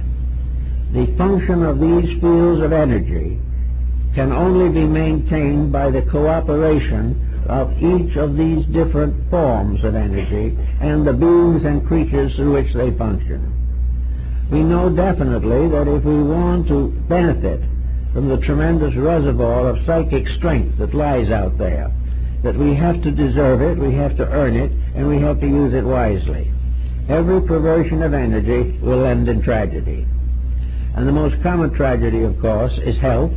The function of these fields of energy can only be maintained by the cooperation of each of these different forms of energy and the beings and creatures through which they function. We know definitely that if we want to benefit from the tremendous reservoir of psychic strength that lies out there, that we have to deserve it, we have to earn it, and we have to use it wisely. Every perversion of energy will end in tragedy. And the most common tragedy, of course, is health,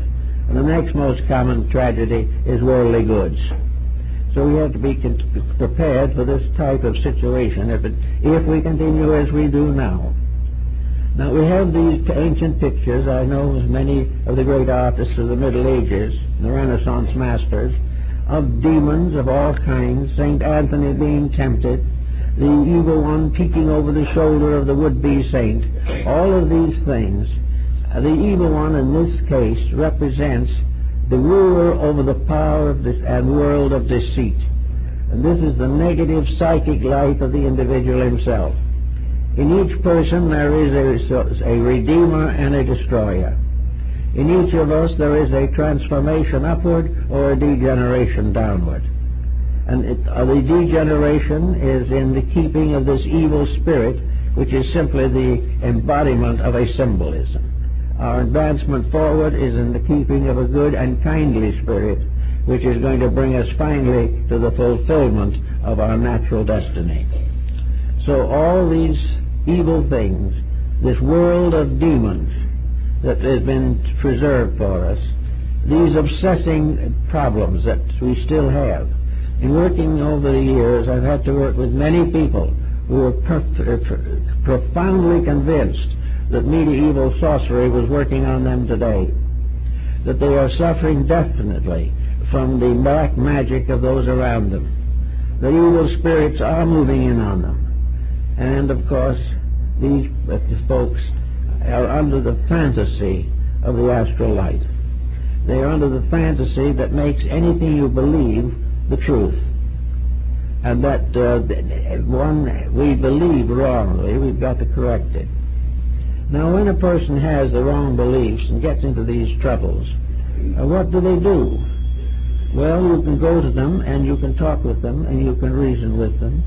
and the next most common tragedy is worldly goods. So we have to be prepared for this type of situation if we continue as we do now. Now, we have these ancient pictures. I know many of the great artists of the Middle Ages, the Renaissance masters, of demons of all kinds, St. Anthony being tempted, the evil one peeking over the shoulder of the would-be saint. All of these things, the evil one in this case represents the ruler over the power of this and world of deceit. And this is the negative psychic life of the individual himself. In each person there is a redeemer and a destroyer. In each of us there is a transformation upward or a degeneration downward. And the degeneration is in the keeping of this evil spirit, which is simply the embodiment of a symbolism. Our advancement forward is in the keeping of a good and kindly spirit, which is going to bring us finally to the fulfillment of our natural destiny. So all these evil things, this world of demons that has been preserved for us, these obsessing problems that we still have. In working over the years, I've had to work with many people who were profoundly convinced that medieval sorcery was working on them today, that they are suffering definitely from the black magic of those around them. The evil spirits are moving in on them. And of course, these folks are under the fantasy of the astral light. They are under the fantasy that makes anything you believe the truth. And that one we believe wrongly, we've got to correct it. Now, when a person has the wrong beliefs and gets into these troubles, what do? Well, you can go to them and you can talk with them and you can reason with them,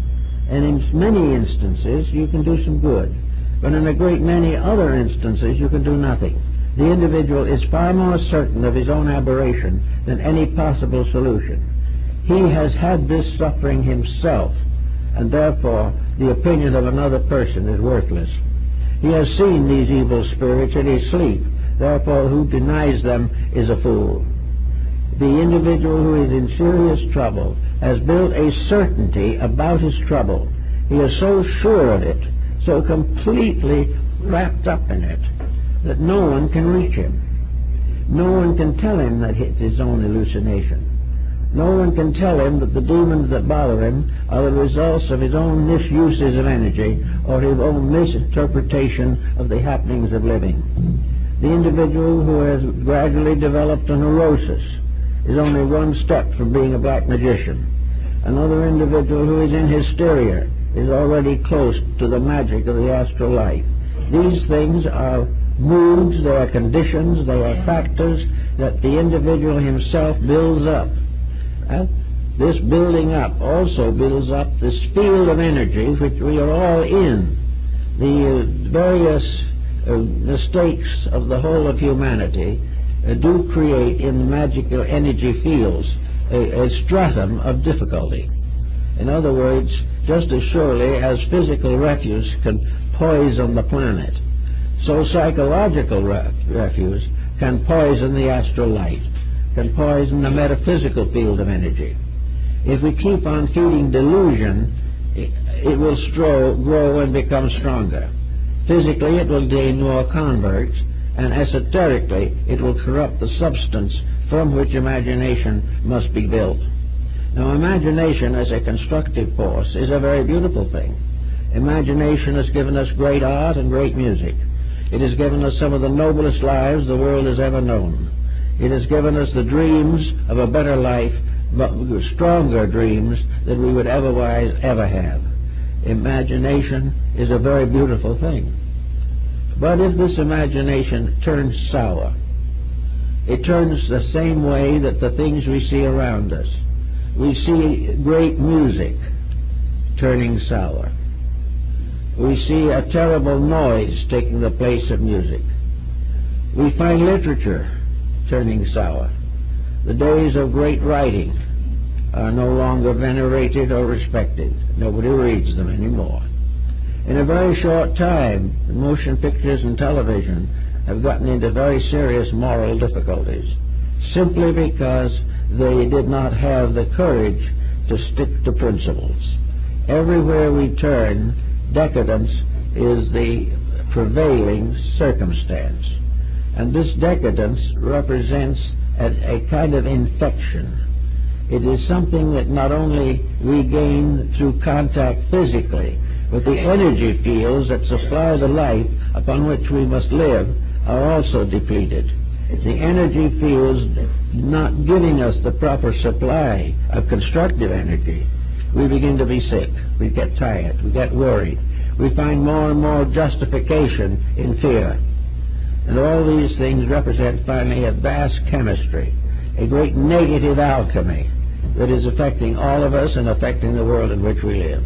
and in many instances you can do some good. But in a great many other instances you can do nothing. The individual is far more certain of his own aberration than any possible solution. He has had this suffering himself, and therefore the opinion of another person is worthless. He has seen these evil spirits in his sleep, therefore who denies them is a fool. The individual who is in serious trouble has built a certainty about his trouble. He is so sure of it, so completely wrapped up in it, that no one can reach him. No one can tell him that it's his own hallucination. No one can tell him that the demons that bother him are the results of his own misuses of energy or his own misinterpretation of the happenings of living. The individual who has gradually developed a neurosis is only one step from being a black magician. Another individual who is in hysteria is already close to the magic of the astral life. These things are moods, they are conditions, they are factors that the individual himself builds up. This building up also builds up this field of energy which we are all in. The various mistakes of the whole of humanity do create in the magical energy fields a stratum of difficulty. In other words, just as surely as physical refuse can poison the planet, so psychological refuse can poison the astral light, can poison the metaphysical field of energy. If we keep on feeding delusion, it will grow and become stronger. Physically, it will gain more converts, and esoterically, it will corrupt the substance from which imagination must be built. Now, imagination as a constructive force is a very beautiful thing. Imagination has given us great art and great music. It has given us some of the noblest lives the world has ever known. It has given us the dreams of a better life, but stronger dreams than we would otherwise ever have. Imagination is a very beautiful thing. But if this imagination turns sour, it turns the same way that the things we see around us. We see great music turning sour. We see a terrible noise taking the place of music. We find literature turning sour. The days of great writing are no longer venerated or respected. Nobody reads them anymore. In a very short time, motion pictures and television have gotten into very serious moral difficulties, simply because they did not have the courage to stick to principles. Everywhere we turn, decadence is the prevailing circumstance. And this decadence represents a kind of infection. It is something that not only we gain through contact physically, but the energy fields that supply the life upon which we must live are also depleted. The energy fields not giving us the proper supply of constructive energy, we begin to be sick, we get tired, we get worried, we find more and more justification in fear. And all these things represent finally a vast chemistry, a great negative alchemy that is affecting all of us and affecting the world in which we live.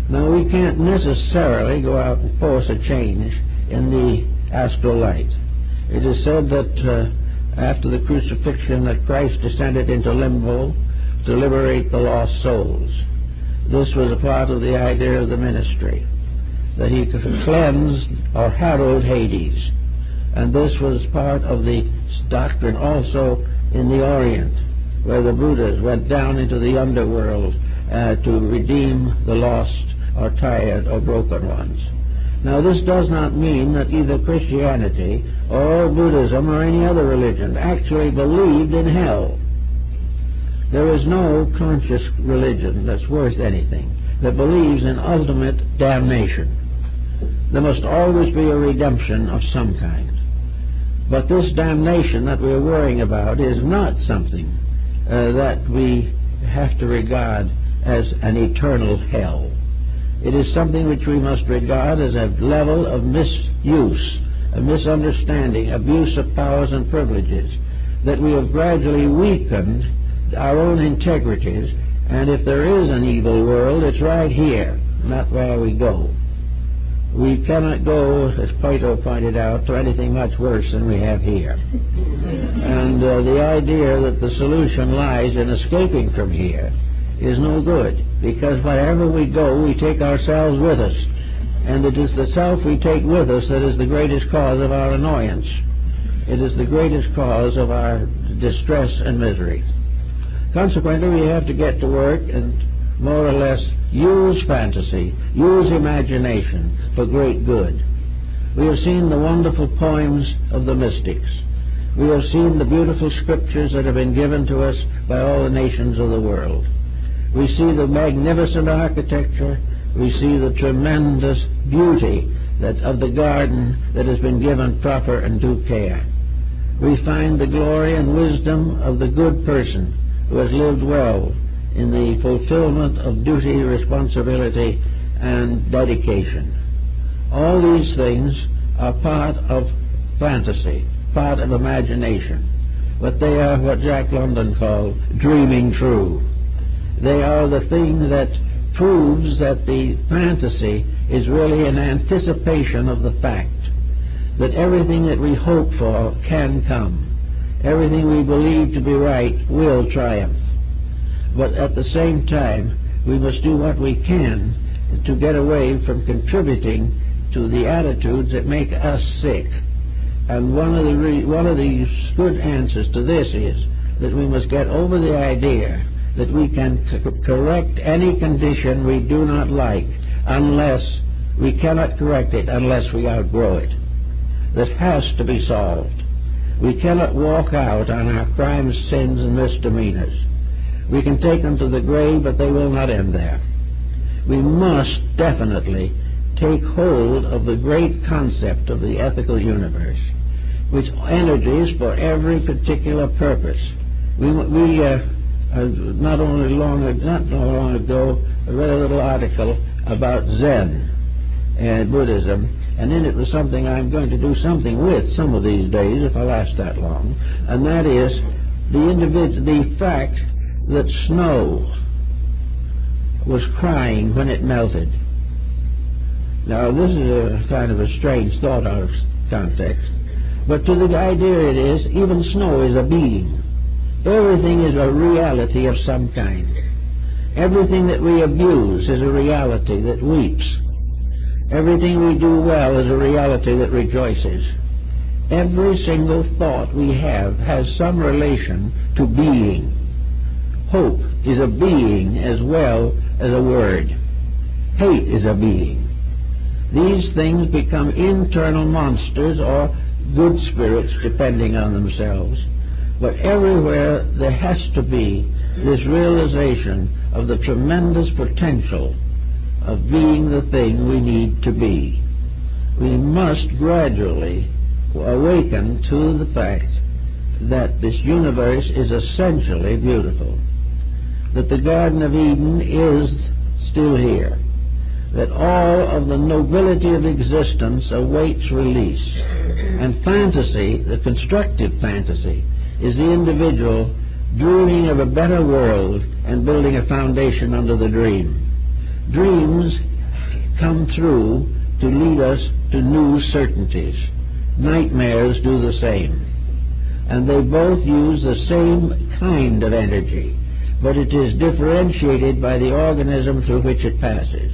Now, we can't necessarily go out and force a change in the astral light. It is said that after the crucifixion that Christ descended into limbo to liberate the lost souls. This was a part of the idea of the ministry, that he could cleanse or herald Hades. And this was part of the doctrine also in the Orient, where the Buddhas went down into the underworld to redeem the lost or tired or broken ones. Now, this does not mean that either Christianity or Buddhism or any other religion actually believed in hell. There is no conscious religion that's worth anything that believes in ultimate damnation. There must always be a redemption of some kind. But this damnation that we're worrying about is not something that we have to regard as an eternal hell. It is something which we must regard as a level of misuse, a misunderstanding, abuse of powers and privileges, that we have gradually weakened our own integrities, and if there is an evil world, it's right here, not where we go. We cannot go, as Plato pointed out, to anything much worse than we have here. And the idea that the solution lies in escaping from here is no good, because wherever we go, we take ourselves with us. And it is the self we take with us that is the greatest cause of our annoyance. It is the greatest cause of our distress and misery. Consequently, we have to get to work and more or less use fantasy, use imagination for great good. We have seen the wonderful poems of the mystics. We have seen the beautiful scriptures that have been given to us by all the nations of the world. We see the magnificent architecture. We see the tremendous beauty of the garden that has been given proper and due care. We find the glory and wisdom of the good person who has lived well in the fulfillment of duty, responsibility, and dedication. All these things are part of fantasy, part of imagination, but they are what Jack London called dreaming true. They are the thing that proves that the fantasy is really an anticipation of the fact that everything that we hope for can come. Everything we believe to be right will triumph. But at the same time, we must do what we can to get away from contributing to the attitudes that make us sick. And one of the good answers to this is that we must get over the idea that we can correct any condition we do not like unless we cannot correct it unless we outgrow it. That has to be solved. We cannot walk out on our crimes, sins, and misdemeanors. We can take them to the grave, but they will not end there. We must definitely take hold of the great concept of the ethical universe, which energies for every particular purpose. Not long ago, I read a little article about Zen and Buddhism, and in it was something I'm going to do something with some of these days if I last that long, and that is the fact that snow was crying when it melted. Now, this is a kind of a strange thought out of context, but to the idea it is, even snow is a being. Everything is a reality of some kind. Everything that we abuse is a reality that weeps. Everything we do well is a reality that rejoices. Every single thought we have has some relation to being. Hope is a being as well as a word. Hate is a being. These things become internal monsters or good spirits depending on themselves. But everywhere there has to be this realization of the tremendous potential of being the thing we need to be. We must gradually awaken to the fact that this universe is essentially beautiful, that the Garden of Eden is still here, that all of the nobility of existence awaits release. And fantasy, the constructive fantasy, is the individual dreaming of a better world and building a foundation under the dream. Dreams come through to lead us to new certainties. Nightmares do the same. And they both use the same kind of energy, but it is differentiated by the organism through which it passes.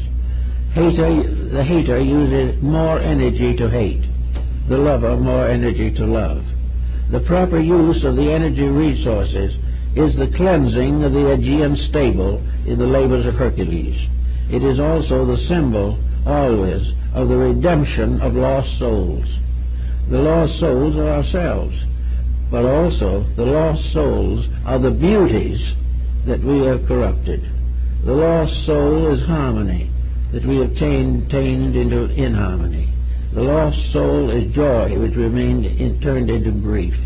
The hater uses more energy to hate, the lover more energy to love. The proper use of the energy resources is the cleansing of the Aegean stable in the labors of Hercules. It is also the symbol, always, of the redemption of lost souls. The lost souls are ourselves, but also the lost souls are the beauties that we have corrupted. The lost soul is harmony that we have tamed into inharmony. The lost soul is joy which remained turned into grief.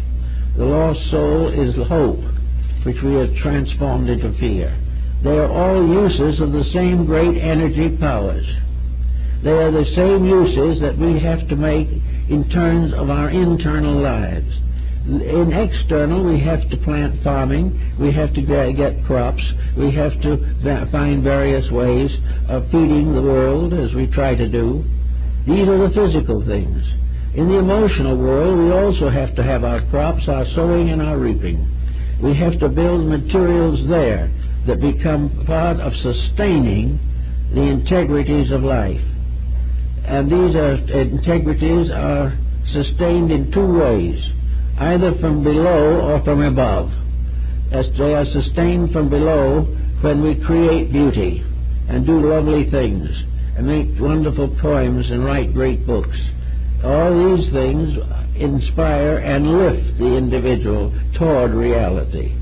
The lost soul is hope which we have transformed into fear. They are all uses of the same great energy powers. They are the same uses that we have to make in terms of our internal lives. In external, we have to plant farming, we have to get crops, we have to find various ways of feeding the world as we try to do. These are the physical things. In the emotional world, we also have to have our crops, our sowing and our reaping. We have to build materials there that become part of sustaining the integrities of life. And these integrities are sustained in two ways, either from below or from above. As they are sustained from below when we create beauty and do lovely things and make wonderful poems and write great books. All these things inspire and lift the individual toward reality.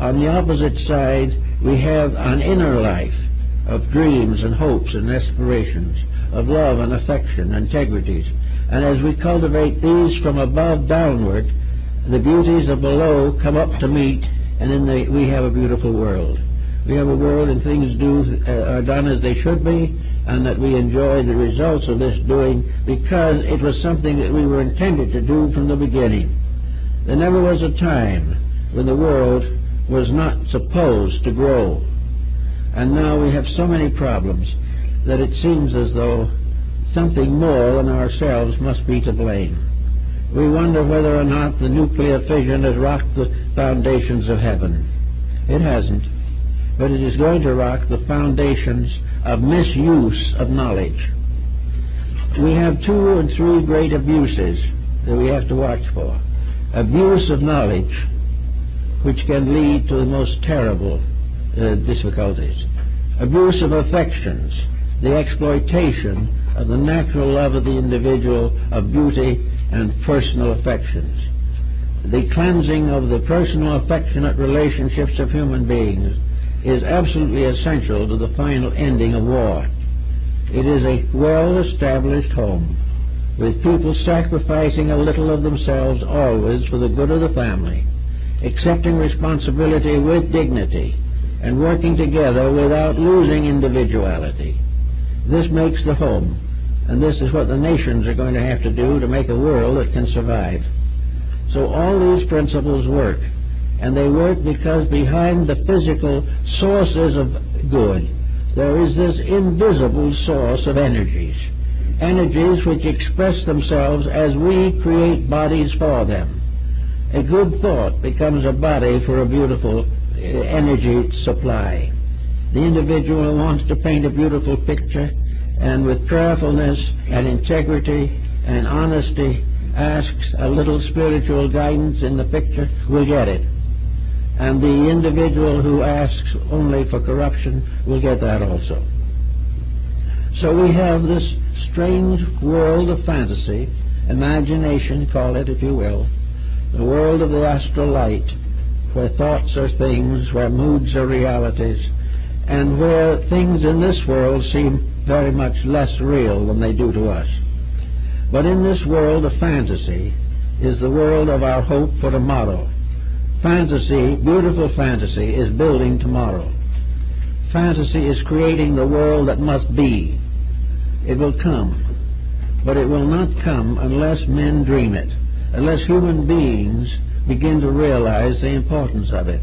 On the opposite side, we have an inner life of dreams and hopes and aspirations, of love and affection, integrities. And as we cultivate these from above downward, the beauties of below come up to meet, and then we have a beautiful world. We have a world and things are done as they should be, and that we enjoy the results of this doing because it was something that we were intended to do from the beginning. There never was a time when the world was not supposed to grow. And now we have so many problems that it seems as though something more than ourselves must be to blame. We wonder whether or not the nuclear fission has rocked the foundations of heaven. It hasn't, but it is going to rock the foundations of misuse of knowledge. We have 2 and 3 great abuses that we have to watch for. Abuse of knowledge, which can lead to the most terrible difficulties. Abuse of affections, the exploitation of the natural love of the individual, of beauty and personal affections. The cleansing of the personal affectionate relationships of human beings is absolutely essential to the final ending of war. It is a well-established home, with people sacrificing a little of themselves always for the good of the family, accepting responsibility with dignity, and working together without losing individuality. This makes the home, and this is what the nations are going to have to do to make a world that can survive. So all these principles work, and they work because behind the physical sources of good, there is this invisible source of energies which express themselves as we create bodies for them. A good thought becomes a body for a beautiful energy supply. The individual who wants to paint a beautiful picture and with prayerfulness and integrity and honesty asks a little spiritual guidance in the picture will get it. And the individual who asks only for corruption will get that also. So we have this strange world of fantasy, imagination, call it if you will, the world of the astral light, where thoughts are things, where moods are realities, and where things in this world seem very much less real than they do to us. But in this world of fantasy is the world of our hope for tomorrow. Fantasy, beautiful fantasy, is building tomorrow. Fantasy is creating the world that must be. It will come, but it will not come unless men dream it, unless human beings begin to realize the importance of it.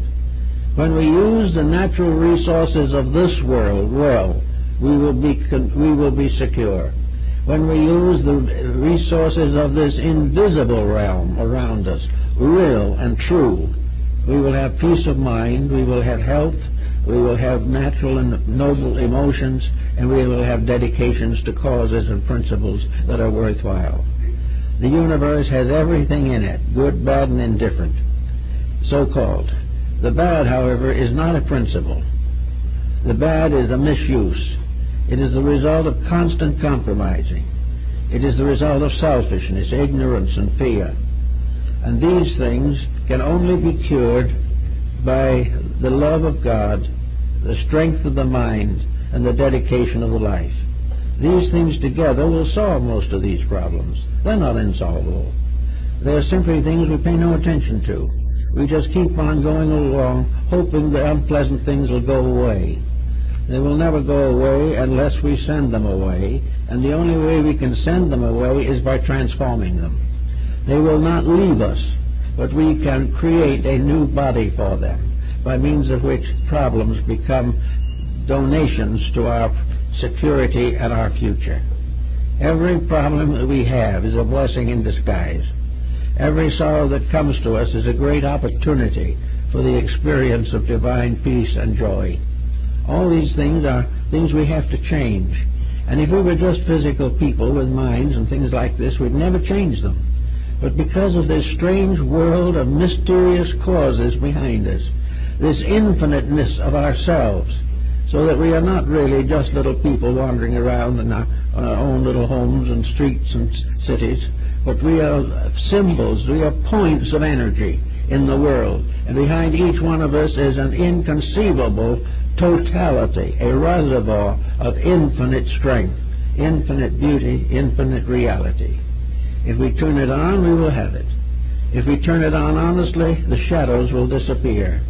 When we use the natural resources of this world well, we will be secure. When we use the resources of this invisible realm around us, real and true, we will have peace of mind, we will have health, we will have natural and noble emotions, and we will have dedications to causes and principles that are worthwhile. The universe has everything in it, good, bad, and indifferent, so-called. The bad, however, is not a principle. The bad is a misuse. It is the result of constant compromising. It is the result of selfishness, ignorance, and fear. And these things can only be cured by the love of God, the strength of the mind, and the dedication of the life. These things together will solve most of these problems. They're not insolvable. They're simply things we pay no attention to. We just keep on going along, hoping the unpleasant things will go away. They will never go away unless we send them away, and the only way we can send them away is by transforming them. They will not leave us, but we can create a new body for them, by means of which problems become donations to our security and our future. Every problem that we have is a blessing in disguise. Every sorrow that comes to us is a great opportunity for the experience of divine peace and joy. All these things are things we have to change. And if we were just physical people with minds and things like this, we'd never change them. But because of this strange world of mysterious causes behind us, this infiniteness of ourselves, so that we are not really just little people wandering around in our own little homes and streets and cities, but we are symbols, we are points of energy in the world. And behind each one of us is an inconceivable totality, a reservoir of infinite strength, infinite beauty, infinite reality. If we turn it on, we will have it. If we turn it on honestly, the shadows will disappear.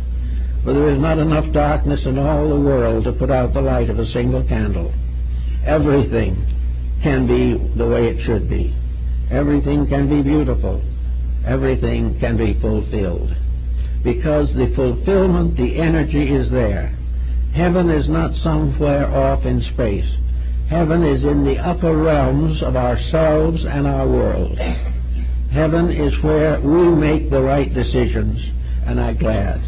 For there is not enough darkness in all the world to put out the light of a single candle. Everything can be the way it should be. Everything can be beautiful. Everything can be fulfilled. Because the fulfillment, the energy is there. Heaven is not somewhere off in space. Heaven is in the upper realms of ourselves and our world. Heaven is where we make the right decisions and are glad.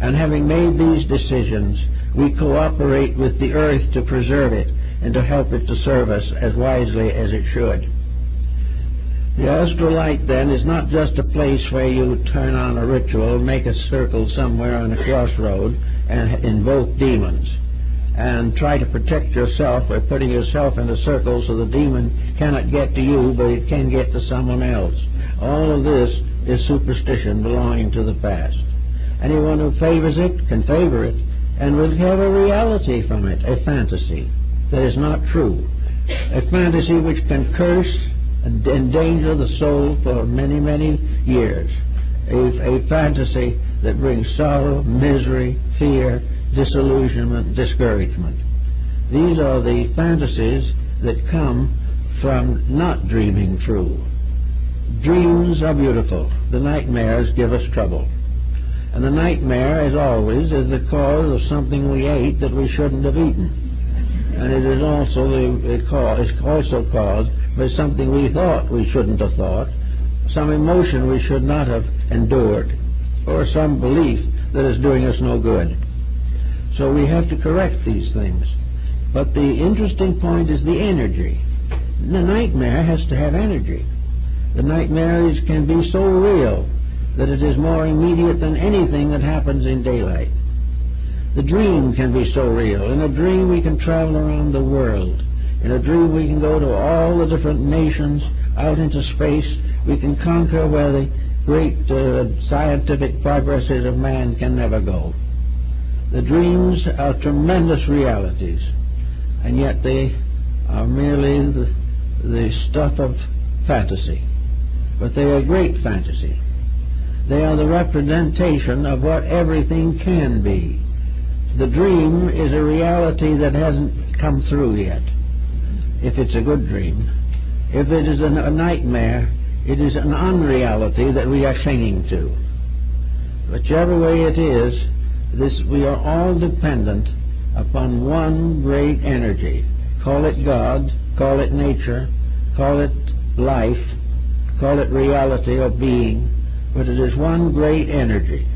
And having made these decisions, we cooperate with the earth to preserve it and to help it to serve us as wisely as it should. The astral light, then, is not just a place where you turn on a ritual, make a circle somewhere on a crossroad, and invoke demons, and try to protect yourself by putting yourself in a circle so the demon cannot get to you, but it can get to someone else. All of this is superstition belonging to the past. Anyone who favors it can favor it, and will have a reality from it, a fantasy that is not true, a fantasy which can curse and endanger the soul for many, many years, a fantasy that brings sorrow, misery, fear, disillusionment, discouragement. These are the fantasies that come from not dreaming true. Dreams are beautiful. The nightmares give us trouble. And the nightmare, as always, is the cause of something we ate that we shouldn't have eaten. And it is also caused by something we thought we shouldn't have thought, some emotion we should not have endured, or some belief that is doing us no good. So we have to correct these things. But the interesting point is the energy. The nightmare has to have energy. The nightmares can be so real that it is more immediate than anything that happens in daylight. The dream can be so real. In a dream we can travel around the world. In a dream we can go to all the different nations, out into space. We can conquer where the great scientific progresses of man can never go. The dreams are tremendous realities, and yet they are merely the stuff of fantasy. But they are great fantasy. They are the representation of what everything can be. The dream is a reality that hasn't come through yet. if it's a good dream. If it is a nightmare, it is an unreality that we are clinging to. Whichever way it is, we are all dependent upon one great energy. Call it God, call it nature, call it life, call it reality or being, but it is one great energy.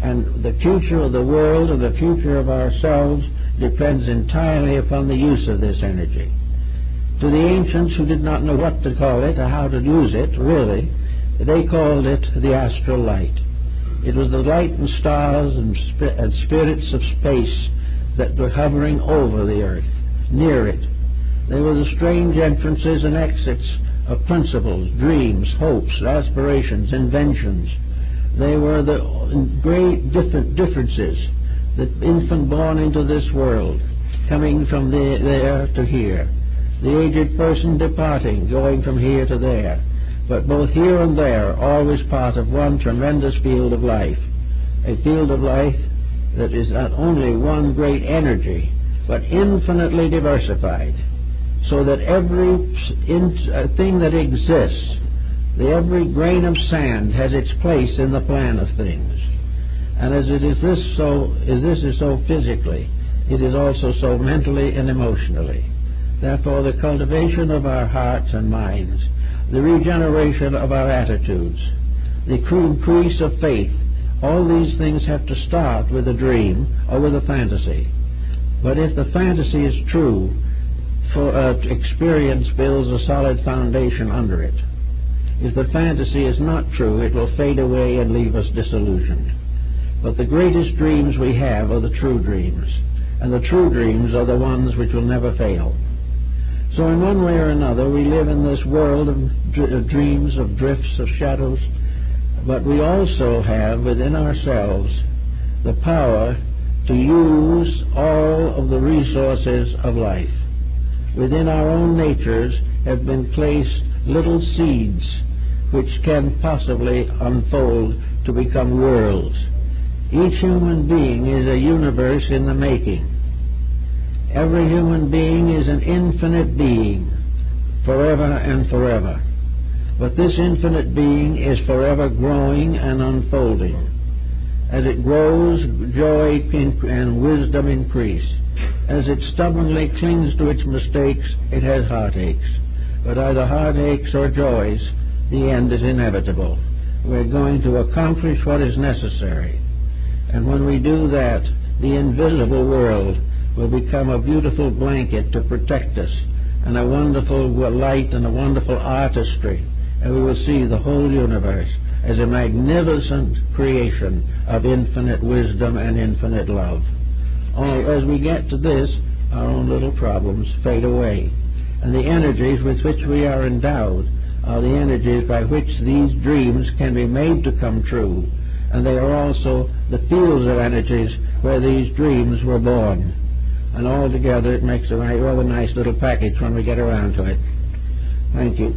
And the future of the world and the future of ourselves depends entirely upon the use of this energy. To the ancients who did not know what to call it or how to use it, really, they called it the astral light. It was the light and stars and spirits of space that were hovering over the earth, near it. They were the strange entrances and exits of principles, dreams, hopes, aspirations, inventions. They were the great differences, the infant born into this world, coming from there to here, the aged person departing, going from here to there, but both here and there, always part of one tremendous field of life, a field of life that is not only one great energy, but infinitely diversified, so that every thing that exists, every grain of sand has its place in the plan of things. And as this is so physically, it is also so mentally and emotionally. Therefore, the cultivation of our hearts and minds, the regeneration of our attitudes, the increase of faith, all these things have to start with a dream or with a fantasy. But if the fantasy is true, experience builds a solid foundation under it. If the fantasy is not true, it will fade away and leave us disillusioned. But the greatest dreams we have are the true dreams, and the true dreams are the ones which will never fail. So in one way or another, we live in this world of dreams, of drifts, of shadows, but we also have within ourselves the power to use all of the resources of life. Within our own natures have been placed little seeds which can possibly unfold to become worlds. Each human being is a universe in the making. Every human being is an infinite being, forever and forever. But this infinite being is forever growing and unfolding. As it grows, joy and wisdom increase. As it stubbornly clings to its mistakes, it has heartaches. But either heartaches or joys, the end is inevitable. We're going to accomplish what is necessary. And when we do that, the invisible world will become a beautiful blanket to protect us, and a wonderful light and a wonderful artistry, and we will see the whole universe as a magnificent creation of infinite wisdom and infinite love. As we get to this, our own little problems fade away, and the energies with which we are endowed are the energies by which these dreams can be made to come true, and they are also the fields of energies where these dreams were born. And altogether it makes a rather nice little package when we get around to it. Thank you.